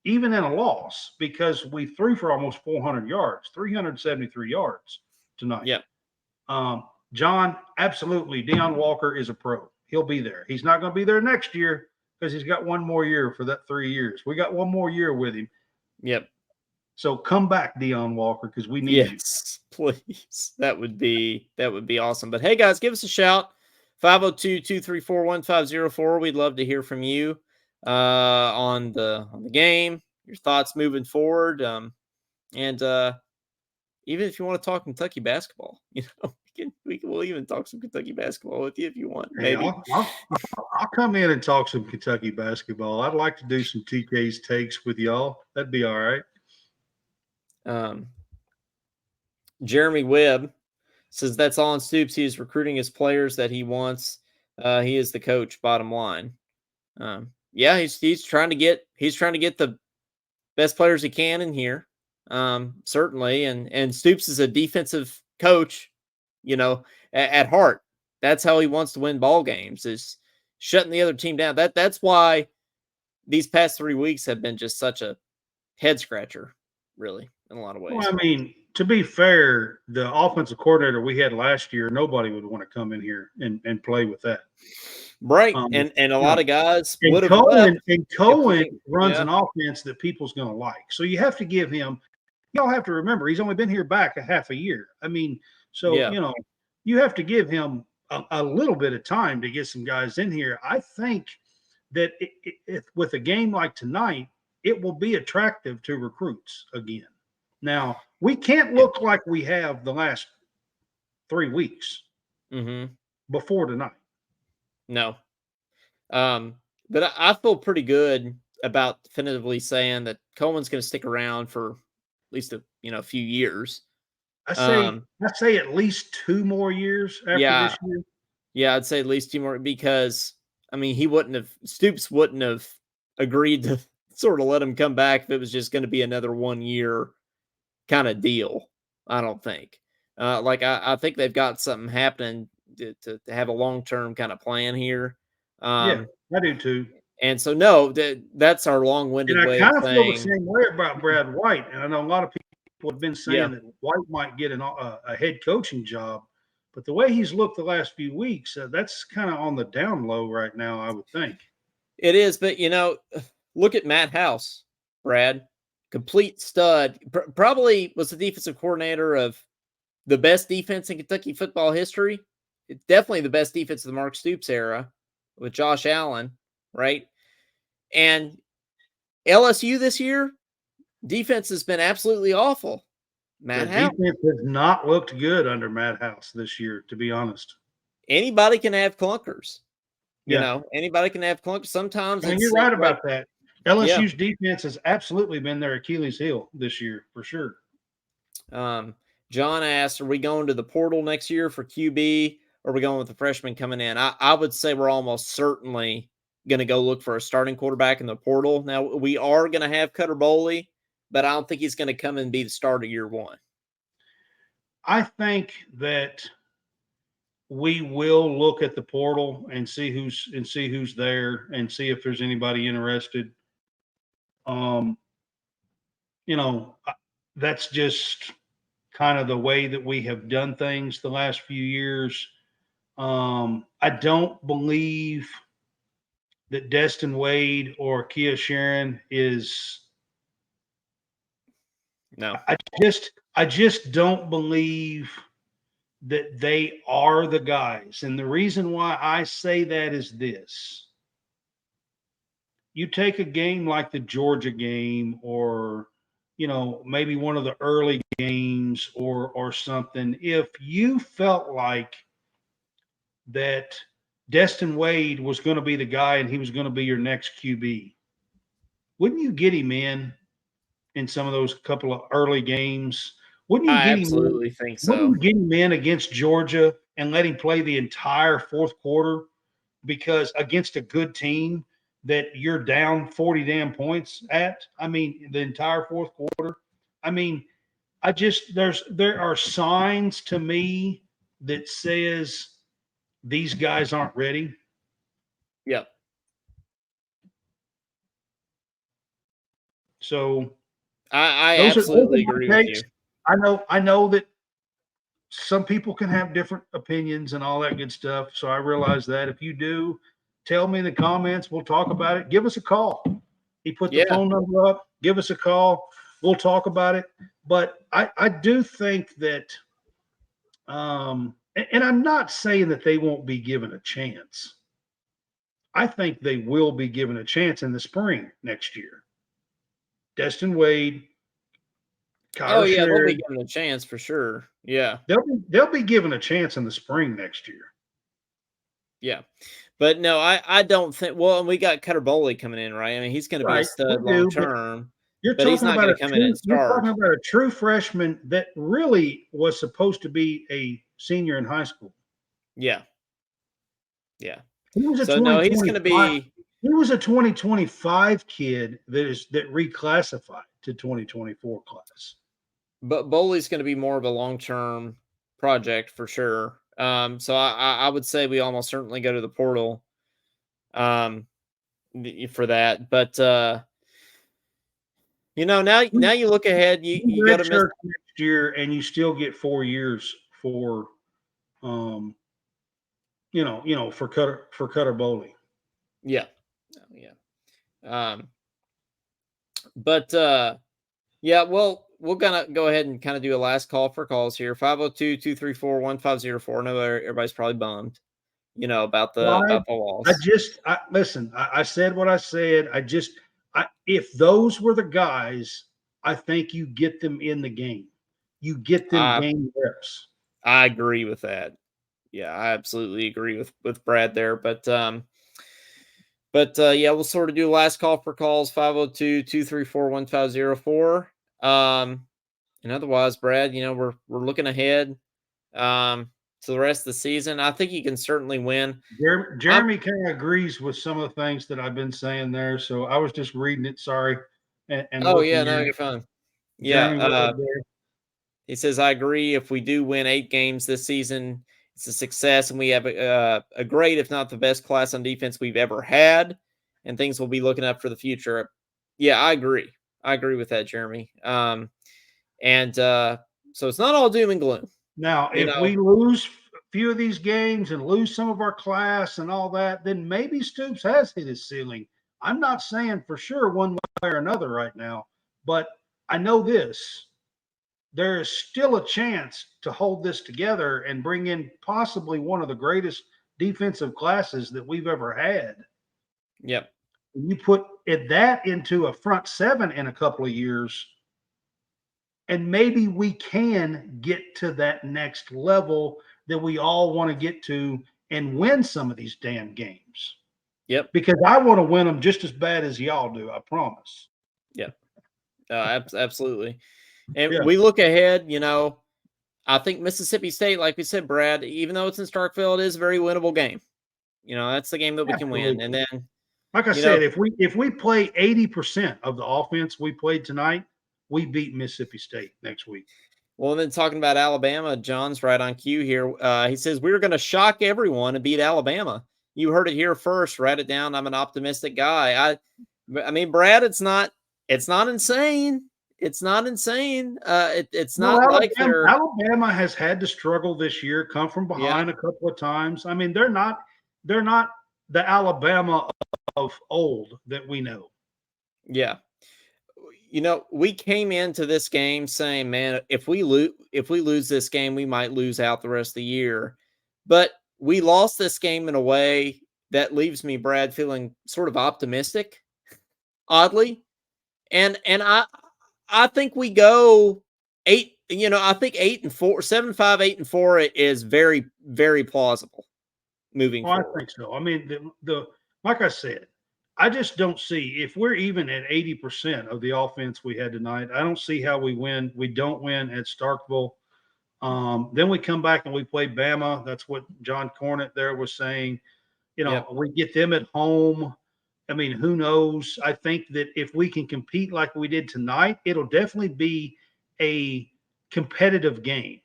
even in a loss, because we threw for almost 400 yards, 373 yards tonight. Yeah. John, absolutely, Deion Walker is a pro. He'll be there. He's not going to be there next year because he's got one more year for that 3 years. We got one more year with him. Yep. So come back, Deion Walker, because we need you. Yes, please. That would be awesome. But hey, guys, give us a shout. 502-234-1504. We'd love to hear from you on the game, your thoughts moving forward, and even if you want to talk Kentucky basketball, we'll even talk some Kentucky basketball with you if you want. Maybe I'll come in and talk some Kentucky basketball. I'd like to do some TK's takes with y'all. That'd be all right. Jeremy Webb says that's all on Stoops. He is recruiting his players that he wants. He is the coach. Bottom line, yeah, he's trying to get the best players he can in here. Certainly, and Stoops is a defensive coach. At heart, that's how he wants to win ball games, is shutting the other team down. That's why these past 3 weeks have been just such a head scratcher, really, in a lot of ways. Well, I mean, to be fair, the offensive coordinator we had last year, nobody would want to come in here and play with that. Right. And a lot of guys would have left. And Cohen runs an offense that people's going to like. So you have to give him, y'all have to remember, he's only been here back a half a year. I mean, so, you have to give him a little bit of time to get some guys in here. I think that with a game like tonight, it will be attractive to recruits again. Now, we can't look like we have the last 3 weeks before tonight. No. But I feel pretty good about definitively saying that Coleman's going to stick around for at least a few years. I say at least 2 more years after this year. Yeah, I'd say at least 2 more, because I mean, Stoops wouldn't have agreed to sort of let him come back if it was just going to be another 1 year kind of deal. I don't think. I think they've got something happening to have a long-term kind of plan here. Yeah, I do too. And so, no, that's our And long-winded I way of kind of feel the saying, same way about Brad White. And I know a lot of people have been yeah, saying that White might get a head coaching job, but the way he's looked the last few weeks, that's kind of on the down low right now, I would think. it is. But, look at Matt House, Brad. Complete stud. Probably was the defensive coordinator of the best defense in Kentucky football history. It's definitely the best defense of the Mark Stoops era with Josh Allen, right? And LSU this year, defense has been absolutely awful. The Matt House. defense has not looked good under Matt House this year, to be honest. Anybody can have clunkers. Yeah. Anybody can have clunkers. Sometimes And it's you're right like, about that. yeah. LSU's defense has absolutely been their Achilles heel this year, for sure. John asked, are we going to the portal next year for QB? Or are we going with the freshman coming in? I would say we're almost certainly going to go look for a starting quarterback in the portal. Now, we are going to have Cutter Boley, but I don't think he's going to come and be the starter year one. I think that we will look at the portal and see who's there and see if there's anybody interested. That's just kind of the way that we have done things the last few years. I don't believe that Destin Wade or Kia Sharon is. No, I just don't believe that they are the guys. And the reason why I say that is this. You take a game like the Georgia game or maybe one of the early games or something. If you felt like that Destin Wade was going to be the guy and he was going to be your next QB, wouldn't you get him in some of those couple of early games? Wouldn't you I get him in? absolutely think Wouldn't so. you get him in against Georgia and let him play the entire fourth quarter? Because against a good team that you're down 40 damn points at, I mean, the entire fourth quarter. I mean, there are signs to me that says these guys aren't ready. Yep. So I those are absolutely agree my with takes. you. I know that some people can have different opinions and all that good stuff. So I realize that. If you do, tell me in the comments. We'll talk about it. Give us a call. He put the Yeah. phone number up. Give us a call. We'll talk about it. But I do think that, and I'm not saying that they won't be given a chance. I think they will be given a chance in the spring next year. Destin Wade, Oh, Kyler yeah, they'll be Sherry, given a chance for sure. Yeah. they'll be given a chance in the spring next year. Yeah. But no, I don't think, well, and we got Cutter Boley coming in, right? I mean, he's going to be a Right, we stud long do, but term, you're but he's talking not about going to come in and you're start. talking about a true freshman that really was supposed to be a senior in high school. Yeah. Yeah. He was a So no, he's going to 2025. be, He was a 2025 kid that reclassified to 2024 class. but Boley's going to be more of a long term project for sure. So I would say we almost certainly go to the portal for that. But now you look ahead, you go to miss. Redshirt next year, and you still get 4 years for, for Cutter Boley. Yeah. Oh, yeah. But yeah, well, we're gonna go ahead and kind of do a last call for calls here. 502-234-1504. I know everybody's probably bummed, about the loss. Listen. I said what I said. If those were the guys, I think you get them in the game. You get them game reps. I agree with that. Yeah, I absolutely agree with Brad there. But yeah, we'll sort of do a last call for calls, 502-234-1504. And otherwise, Brad, we're looking ahead to to the rest of the season. I think he can certainly win. Jeremy kind of agrees with some of the things that I've been saying there. So I was just reading it. Sorry. And Oh, looking yeah, no, there. you're fine. Jeremy, what Yeah, was there? he says, I agree. If we do win 8 games this season, it's a success, and we have a great, if not the best class on defense we've ever had, and things will be looking up for the future. Yeah, I agree. I agree with that, Jeremy. And so it's not all doom and gloom. Now, You if know, we lose a few of these games and lose some of our class and all that, then maybe Stoops has hit his ceiling. I'm not saying for sure one way or another right now, but I know this. There is still a chance to hold this together and bring in possibly one of the greatest defensive classes that we've ever had. yep. You put that into a front seven in a couple of years, and maybe we can get to that next level that we all want to get to and win some of these damn games. Yep. Because I want to win them just as bad as y'all do, I promise. Yep. Absolutely. And Yeah. we look ahead, I think Mississippi State, like we said, Brad, even though it's in Starkville, it is a very winnable game. That's the game that we can win. And then, like I said, if we play 80% of the offense we played tonight, we beat Mississippi State next week. Well, then talking about Alabama, John's right on cue here. He says, we're going to shock everyone and beat Alabama. You heard it here first. Write it down. I'm an optimistic guy. I mean, Brad, it's not insane. It's not insane. It's not like Alabama has had to struggle this year, come from behind a couple of times. I mean, they're not the Alabama of old that we know. Yeah. We came into this game saying, man, if we lose this game, we might lose out the rest of the year. But we lost this game in a way that leaves me, Brad, feeling sort of optimistic, oddly. And I think we go 8, I think 8-4, 7-5, 8-4 is very, very plausible moving forward. I think so. I mean, the like I said, I just don't see if we're even at 80% of the offense we had tonight. I don't see how we win. We don't win at Starkville. Then we come back and we play Bama. That's what John Cornett there was saying. We get them at home. I mean, who knows? I think that if we can compete like we did tonight, it'll definitely be a competitive game.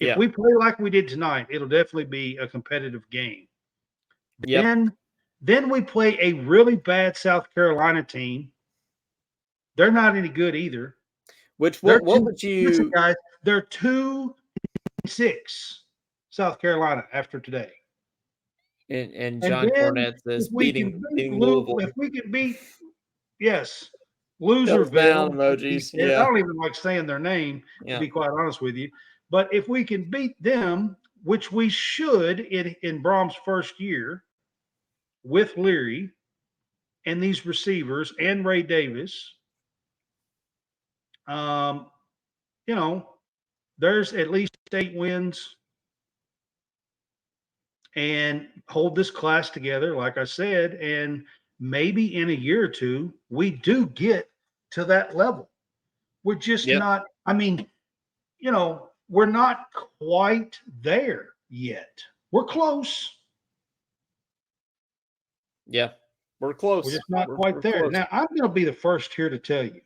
If we play like we did tonight, it'll definitely be a competitive game. Then we play a really bad South Carolina team. They're not any good either. What would you listen, guys? They're 2-6 South Carolina after today. And John Cornett says beating Louisville. If we can beat, Loserville down emojis. Yeah. I don't even like saying their name, to be quite honest with you. But if we can beat them, which we should in Brom's first year, with Leary and these receivers and Ray Davis, there's at least 8 wins and hold this class together, like I said, and maybe in a year or two, we do get to that level. We're just not, I mean, we're not quite there yet. We're close. Yeah, we're close. We're just not quite there. Close. Now, I'm going to be the first here to tell you,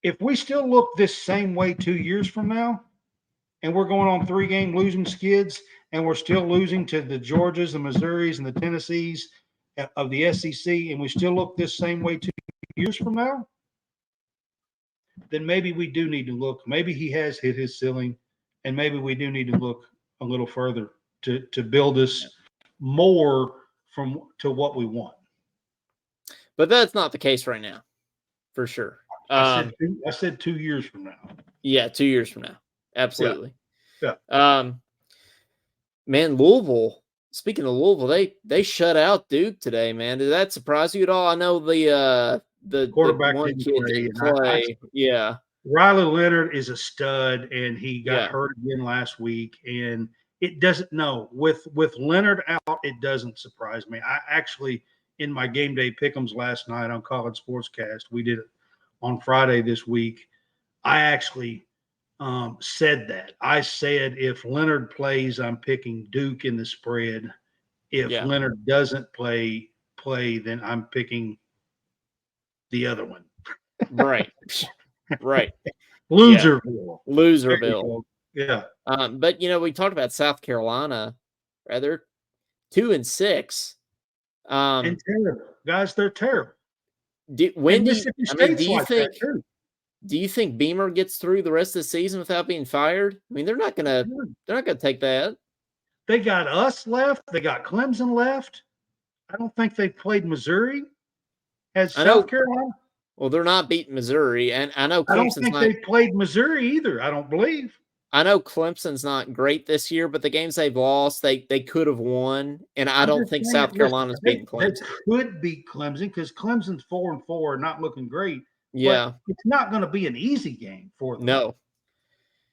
if we still look this same way 2 years from now, and we're going on 3-game losing skids, and we're still losing to the Georgias, the Missouris, and the Tennessees of the SEC, and we still look this same way 2 years from now, then maybe we do need to look. Maybe he has hit his ceiling, and maybe we do need to look a little further to build us more to what we want. But that's not the case right now, for sure. I said 2 years from now. Yeah, 2 years from now. Absolutely. Yeah. Man, Louisville. Speaking of Louisville, they shut out Duke today, man. Did that surprise you at all? I know the quarterback one didn't play. Riley Leonard is a stud, and he got hurt again last week. And it doesn't with Leonard out, it doesn't surprise me. I actually, in my game day pick'ems last night on College SportsCast, we did it on Friday this week. I actually said that. I said if Leonard plays, I'm picking Duke in the spread. If Yeah. Leonard doesn't play, then I'm picking the other one. Right. Right. Yeah. Loserville. There you Loserville. go. Yeah. But we talked about South Carolina. Rather 2-6. And terrible. Guys, they're terrible. When And do you? Mississippi I mean, State's like that too. Do you think Beamer gets through the rest of the season without being fired? I mean, they're not gonna take that. They got us left. They got Clemson left. I don't think they played Missouri. Has I know. South Carolina? Well, they're not beating Missouri, and I know I don't Clemson's think not. they played Missouri either. I don't believe. I know Clemson's not great this year, but the games they've lost, they could have won, and I I'm don't just think saying, South Carolina's they beating Clemson. could beat Clemson because Clemson's 4-4, not looking great. Yeah. But it's not going to be an easy game for them. No.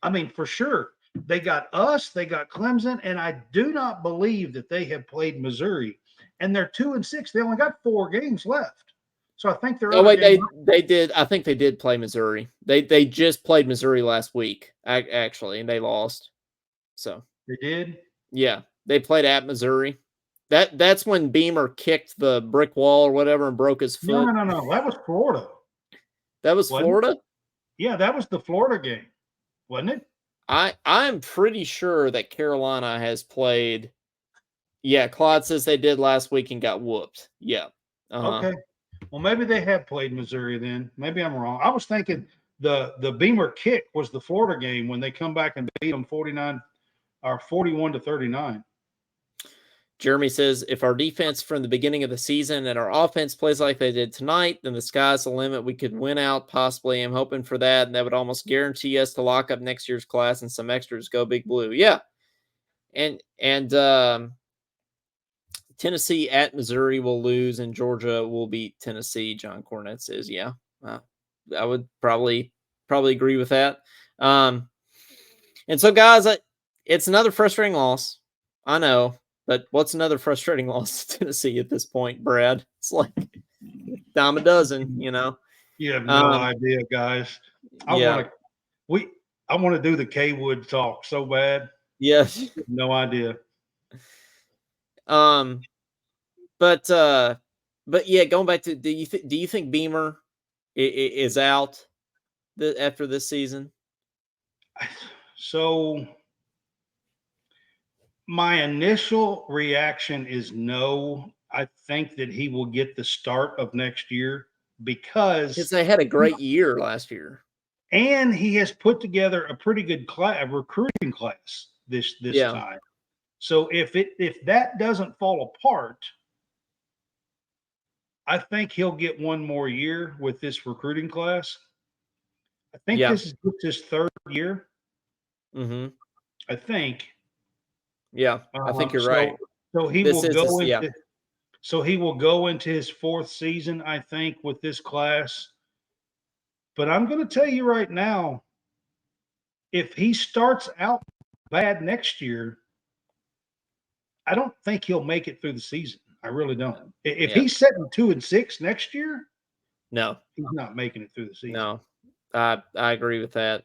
I mean, for sure. They got us, they got Clemson, and I do not believe that they have played Missouri. And they're 2-6. They only got 4 games left. So I think they're. Oh wait, they did. I think they did play Missouri. They just played Missouri last week, actually, and they lost. So they did. Yeah, they played at Missouri. That's when Beamer kicked the brick wall or whatever and broke his foot. No. That was Florida. That was Florida? Yeah, that was the Florida game, wasn't it? I'm pretty sure that Carolina has played. Yeah, Claude says they did last week and got whooped. Yeah. Okay. Well, maybe they have played Missouri then. Maybe I'm wrong. I was thinking the Beamer kick was the Florida game when they come back and beat them 41-39. Jeremy says, if our defense from the beginning of the season and our offense plays like they did tonight, then the sky's the limit. We could win out, possibly. I'm hoping for that, and that would almost guarantee us to lock up next year's class and some extras. Go Big Blue. Yeah. And Tennessee at Missouri will lose, and Georgia will beat Tennessee. John Cornette says, yeah. I would probably agree with that. And so, guys, it's another frustrating loss. I know. But what's another frustrating loss to Tennessee at this point, Brad? It's like dime a dozen, You have no idea, guys. I want to do the K-Wood talk so bad. Yes. No idea. But yeah, going back to do you think Beamer is out after this season? So my initial reaction is no. I think that he will get the start of next year because they had a great year last year. And he has put together a pretty good recruiting class this time. So if that doesn't fall apart, I think he'll get one more year with this recruiting class. I think this is his 3rd year. Mm-hmm. I think. Yeah, I think you're right. So he will go into. So he will go into his 4th season, I think, with this class. But I'm going to tell you right now, if he starts out bad next year, I don't think he'll make it through the season. I really don't. If he's setting 2-6 next year, no, he's not making it through the season. No, I agree with that.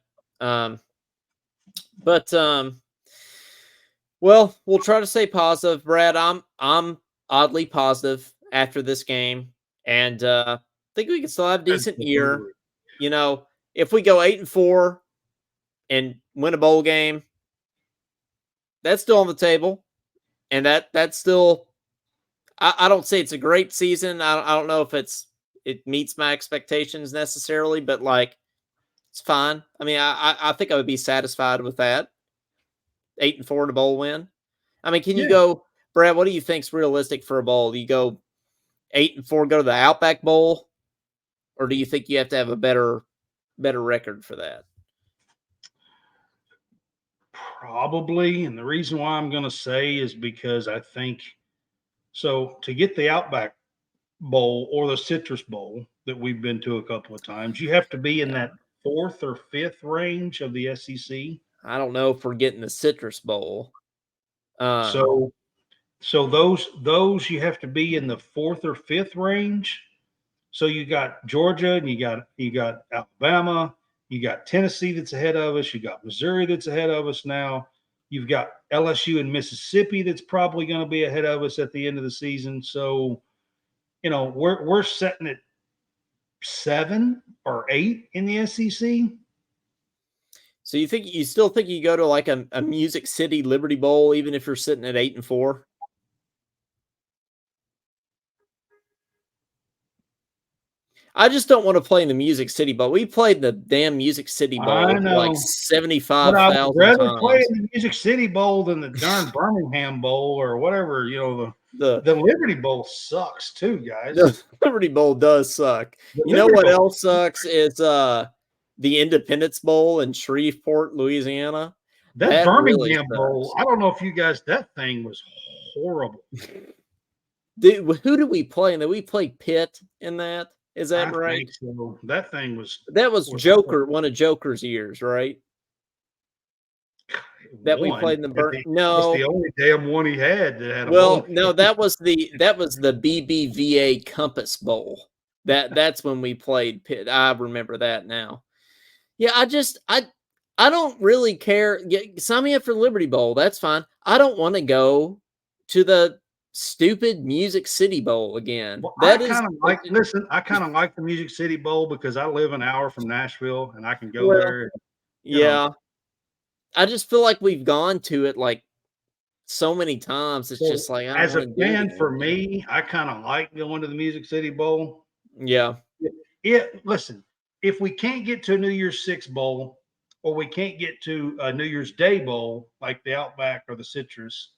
Well, we'll try to stay positive, Brad. I'm oddly positive after this game, and I think we can still have a decent year. If we go 8-4 and win a bowl game, that's still on the table, and that's still. I don't say it's a great season. I don't know if it meets my expectations necessarily, but it's fine. I mean, I think I would be satisfied with that. 8-4 in a bowl win. I mean, can you go, Brad? What do you think's realistic for a bowl? Do you go 8-4, go to the Outback Bowl, or do you think you have to have a better record for that? Probably, and the reason why I'm going to say is because I think so. To get the Outback Bowl or the Citrus Bowl that we've been to a couple of times, you have to be in that 4th or 5th range of the SEC. I don't know if we're getting the Citrus Bowl. So those you have to be in the 4th or 5th range. So you got Georgia and you got Alabama, You got Tennessee that's ahead of us. You got Missouri that's ahead of us now. You've got LSU and Mississippi that's probably going to be ahead of us at the end of the season. So, we're setting at 7 or 8 in the SEC. So you still think you go to like a Music City Liberty Bowl, even if you're sitting at 8-4? I just don't want to play in the Music City Bowl. We played the damn Music City I Bowl like know, but I would 75,000 rather play times. in the Music City Bowl than the darn Birmingham Bowl or whatever. The The Liberty Bowl sucks too, guys. the Liberty Bowl does suck. The You know Liberty what Bowl, else sucks is the Independence Bowl in Shreveport, Louisiana. that That really Birmingham Bowl, sucks. I don't know if you guys, that thing was horrible. Dude, who did we play in that? We played Pitt in that. Is I that right? think so. That thing was That was was Joker, one of Joker's years, right? That we one. played in the That's No. the only damn one he had that had a Well, bowl. no, that was the BBVA Compass Bowl. That's when we played Pitt. I remember that now. Yeah, I don't really care. Yeah, sign me up for Liberty Bowl. That's fine. I don't want to go to the stupid Music City Bowl again. Well, That is I kind of like the Music City Bowl because I live an hour from Nashville and I can go well, there. yeah. I just feel like we've gone to it like so many times. It's So just like I don't as a want to do it fan, for again. me, I kind of like going to the Music City Bowl. Yeah. Listen, if we can't get to a New Year's Six Bowl or we can't get to a New Year's Day Bowl like the Outback or the Citrus,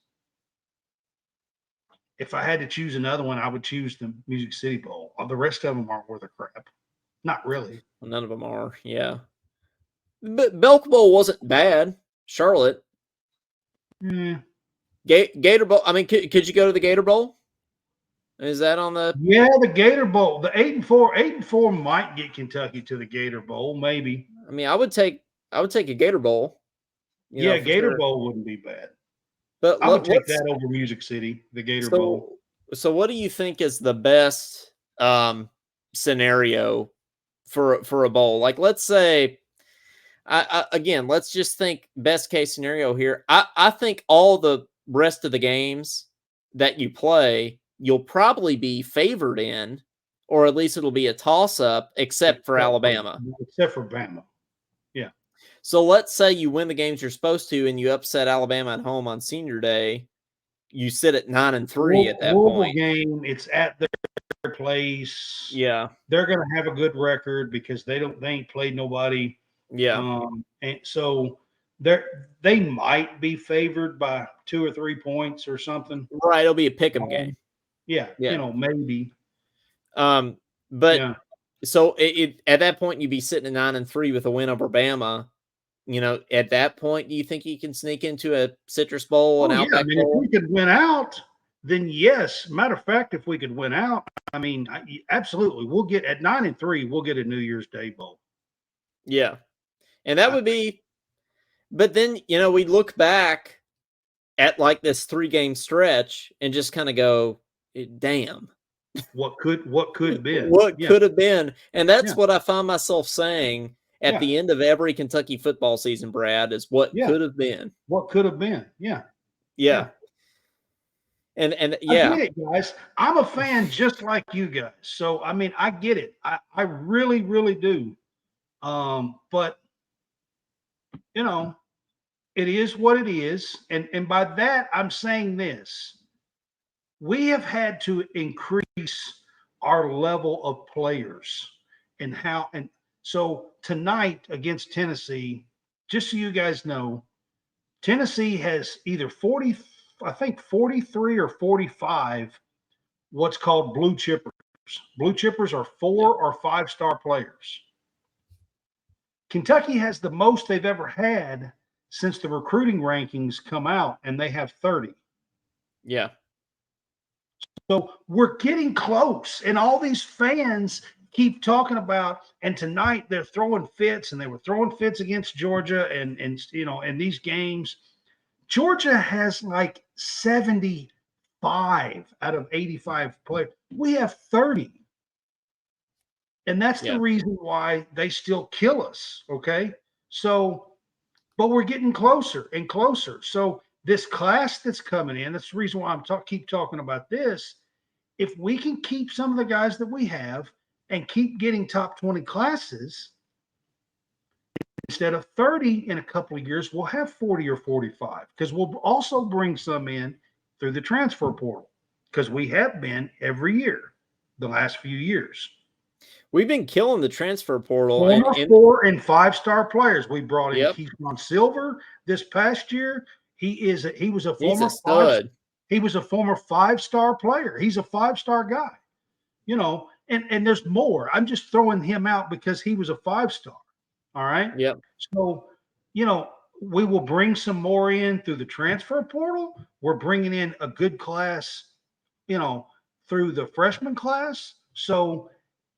if I had to choose another one, I would choose the Music City Bowl. The rest of them aren't worth a crap. Not really. None of them are. Yeah. But Belk Bowl wasn't bad. Charlotte. Yeah. Gator Bowl. I mean, could you go to the Gator Bowl? Is that on the? Yeah, the Gator Bowl, the 8-4 might get Kentucky to the Gator Bowl, maybe. I mean, I would take a Gator Bowl. Yeah, For Gator sure. Bowl wouldn't be bad. But I would take that over Music City, the Gator Bowl. So what do you think is the best scenario for a bowl? Like, let's say, again, let's just think best case scenario here. I think all the rest of the games that you play, you'll probably be favored in, or at least it'll be a toss up, except for Alabama. Except for Bama. Yeah. So let's say you win the games you're supposed to, and you upset Alabama at home on Senior Day. You sit at 9-3 at that point. Game, it's at their place. Yeah, they're going to have a good record because they ain't played nobody. Yeah, and so they might be favored by 2 or 3 points or something. Right, it'll be a pick'em game. Yeah, maybe. But yeah. So at that point you'd be sitting at 9-3 with a win over Bama. At that point, do you think you can sneak into a Citrus Bowl and Outback Bowl? If we could win out, then yes. Matter of fact, if we could win out, absolutely. We'll get at 9-3. We'll get a New Year's Day Bowl. Yeah, and that would be. But then we look back at like this 3-game stretch and just kind of go, damn. What could have been? What could have been? And that's what I find myself saying at the end of every Kentucky football season, Brad, is what could have been. What could have been? Yeah. And I get it, guys. I'm a fan just like you guys. So I get it. I really, really do. But it is what it is. And by that, I'm saying this. We have had to increase our level of players and so tonight against Tennessee, just so you guys know, Tennessee has either 43 or 45 what's called blue chippers. Blue chippers are 4 or 5-star players. Kentucky has the most they've ever had since the recruiting rankings come out, and they have 30. Yeah. So we're getting close, and all these fans keep talking about, and tonight they're throwing fits, and they were throwing fits against Georgia and in these games. Georgia has like 75 out of 85 players. We have 30. And that's the reason why they still kill us. Okay. So, but we're getting closer and closer. So this class that's coming in, that's the reason why keep talking about this. If we can keep some of the guys that we have and keep getting top 20 classes, instead of 30 in a couple of years, we'll have 40 or 45, because we'll also bring some in through the transfer portal, because we have been every year the last few years. We've been killing the transfer portal. Former 4- and 5-star players. We brought in Keyshawn Silver this past year. He was a former stud. He was a former 5-star player. He's a 5-star guy. You know, and there's more. I'm just throwing him out because he was a 5-star. All right. Yep. So, you know, we will bring some more in through the transfer portal. We're bringing in a good class, you know, through the freshman class. So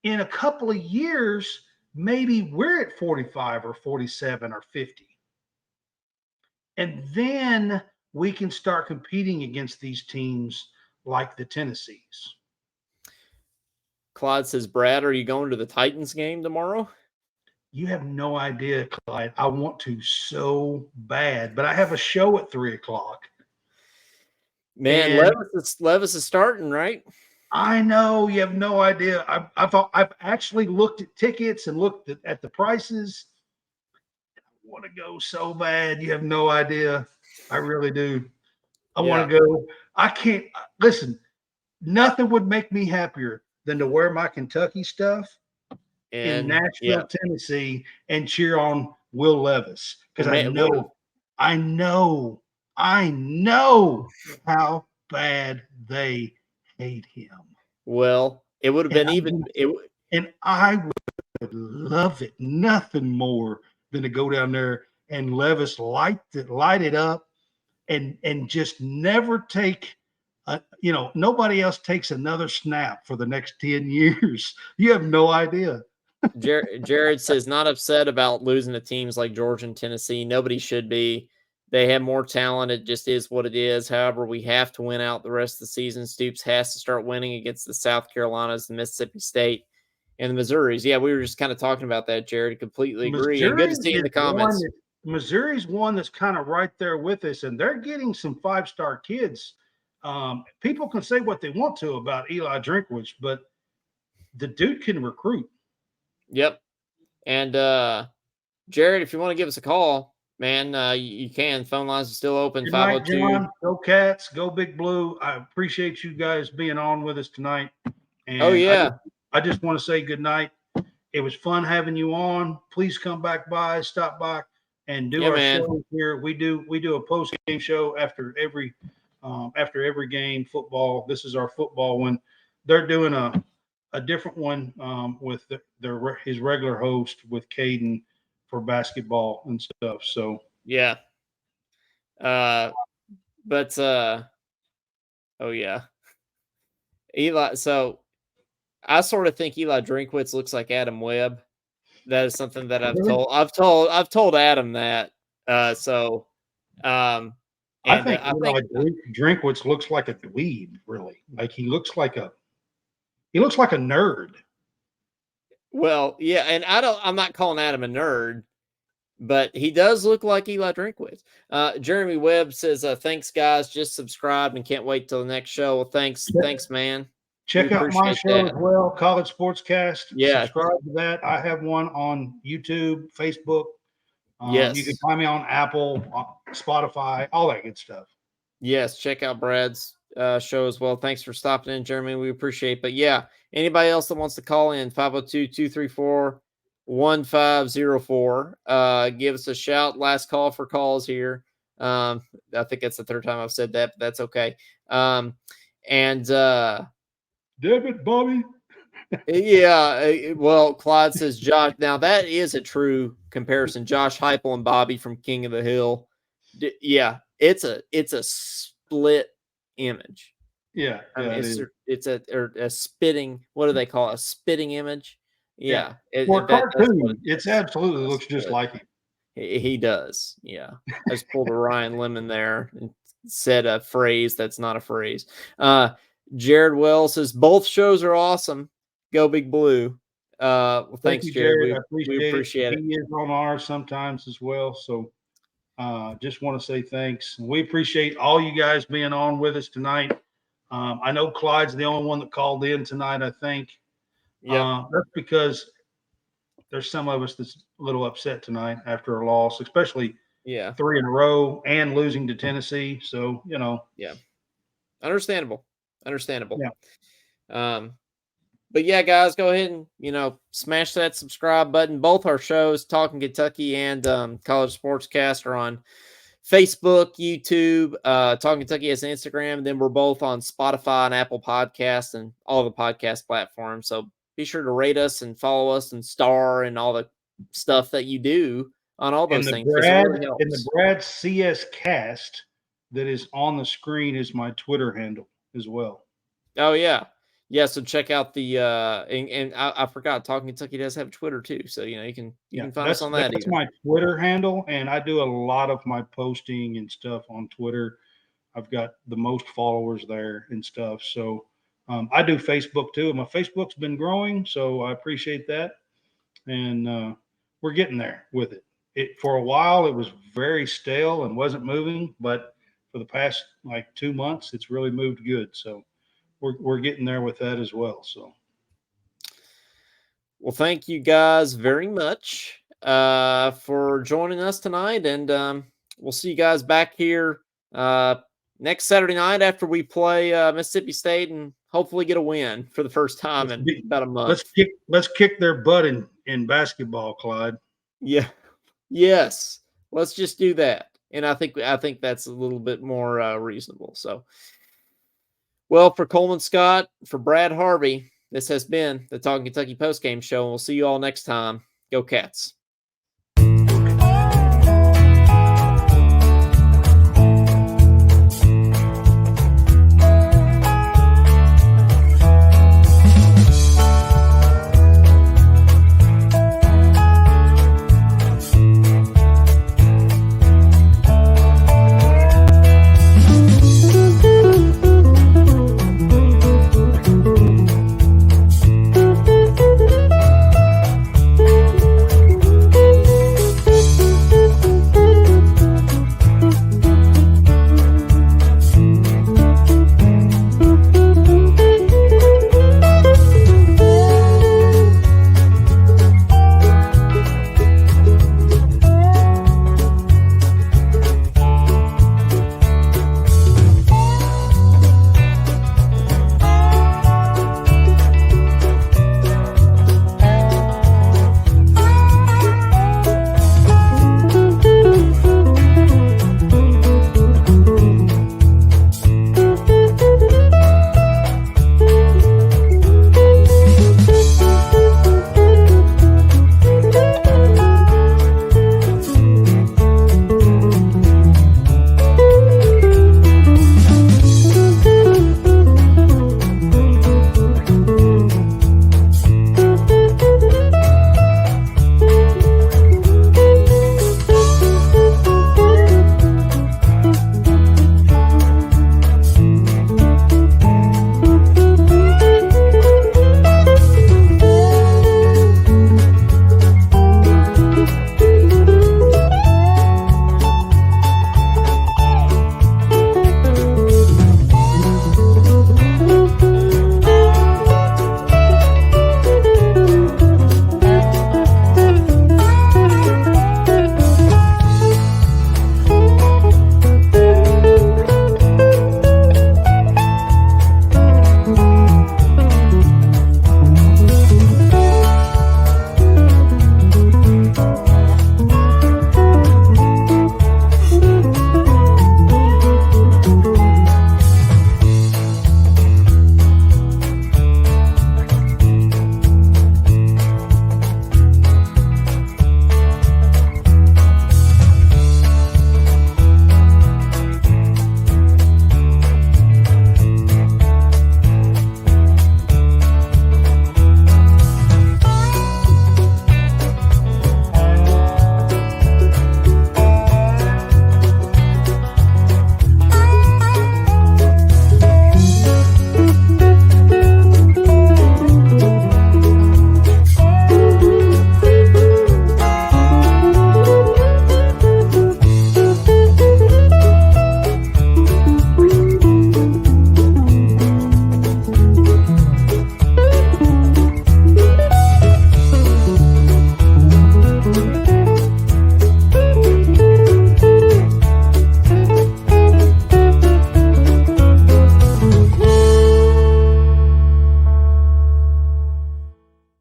in a couple of years, maybe we're at 45 or 47 or 50. And then we can start competing against these teams like the Tennessees. Clyde says, Brad, are you going to the Titans game tomorrow? You have no idea, Clyde. I want to so bad, but I have a show at 3:00. Man, Levis is starting, right? I know, you have no idea. I've actually looked at tickets and looked at the prices. I want to go so bad. You have no idea. I really do. I want to go. I can't listen. Nothing would make me happier than to wear my Kentucky stuff in Nashville, Tennessee, and cheer on Will Levis, because I know how bad they hate him. Well, it would have been and I would love it nothing more than to go down there and Levis light it up, and just never take. Nobody else takes another snap for the next 10 years. You have no idea. Jared says, not upset about losing to teams like Georgia and Tennessee. Nobody should be. They have more talent. It just is what it is. However, we have to win out the rest of the season. Stoops has to start winning against the South Carolinas, the Mississippi State, and the Missouris. Yeah, we were just kind of talking about that, Jared. Completely agree. And good to see you in the comments. Missouri's one that's kind of right there with us, and they're getting some 5-star kids. People can say what they want to about Eli Drinkwitz, but the dude can recruit. Yep. And Jared, if you want to give us a call, man, you can. Phone lines are still open. 502. John. Go Cats. Go Big Blue. I appreciate you guys being on with us tonight. And I just want to say good night. It was fun having you on. Please come back by, stop by, and do our show here. We do a post-game show after every game, football. This is our football one. They're doing a different one with his regular host with Caden for basketball and stuff. So yeah. Eli. So I sort of think Eli Drinkwitz looks like Adam Webb. That is something that I've told Adam that. I think Drinkwitz looks like a dweeb, really. Like he looks like a nerd. Well, yeah, and I'm not calling Adam a nerd, but he does look like Eli Drinkwitz. Jeremy Webb says, thanks, guys. Just subscribed and can't wait till the next show. Well, thanks, man. Check out my show as well, College SportsCast. Yeah. Subscribe to that. I have one on YouTube, Facebook. Yes. You can find me on Apple, Spotify, all that good stuff. Yes. Check out Brad's show as well. Thanks for stopping in, Jeremy. We appreciate it. But yeah, anybody else that wants to call in, 502-234-1504. Give us a shout. Last call for calls here. I think that's the third time I've said that, but that's okay. David, Bobby. Yeah. Well, Clyde says Josh. Now that is a true comparison. Josh Heupel and Bobby from King of the Hill. Yeah, it's a split image. Yeah, I mean, it's a spitting. What do they call it? A spitting image? Yeah. Cartoon. It absolutely looks just like him. He does. Yeah. I just pulled a Ryan Lemon there and said a phrase that's not a phrase. Jared Wells says both shows are awesome. Go Big Blue. Well, Thank thanks, you, Jared. Jared. I We appreciate it. appreciate it. He is on ours sometimes as well. So just want to say thanks. We appreciate all you guys being on with us tonight. I know Clyde's the only one that called in tonight, I think. Yep. That's because there's some of us that's a little upset tonight after a loss, especially Yeah. 3 in a row and losing to Tennessee. So, Yeah. Understandable. Understandable. Yeah. But yeah, guys, go ahead and smash that subscribe button. Both our shows, Talking Kentucky and College Sportscast, are on Facebook, YouTube. Talking Kentucky has Instagram. And then we're both on Spotify and Apple Podcasts and all the podcast platforms. So be sure to rate us and follow us and star and all the stuff that you do on all those things, because it really helps. Brad CS Cast that is on the screen is my Twitter handle as well. Oh yeah. Yeah, so check out the and I forgot, Talking Kentucky does have Twitter too. So you can find us on that. That's my Twitter handle, and I do a lot of my posting and stuff on Twitter. I've got the most followers there and stuff. So I do Facebook too. My Facebook's been growing, so I appreciate that. And we're getting there with it. For a while, it was very stale and wasn't moving, but for the past like 2 months, it's really moved good. So we're getting there with that as well. So. Well, thank you guys very much for joining us tonight, and we'll see you guys back here next Saturday night after we play Mississippi State and hopefully get a win for the first time in about a month. Let's kick their butt in basketball, Clyde. Yeah. Yes. Let's just do that. And I think that's a little bit more reasonable. So, well, for Coleman Scott, for Brad Harvey, this has been the Talking Kentucky postgame show, and we'll see you all next time. Go Cats.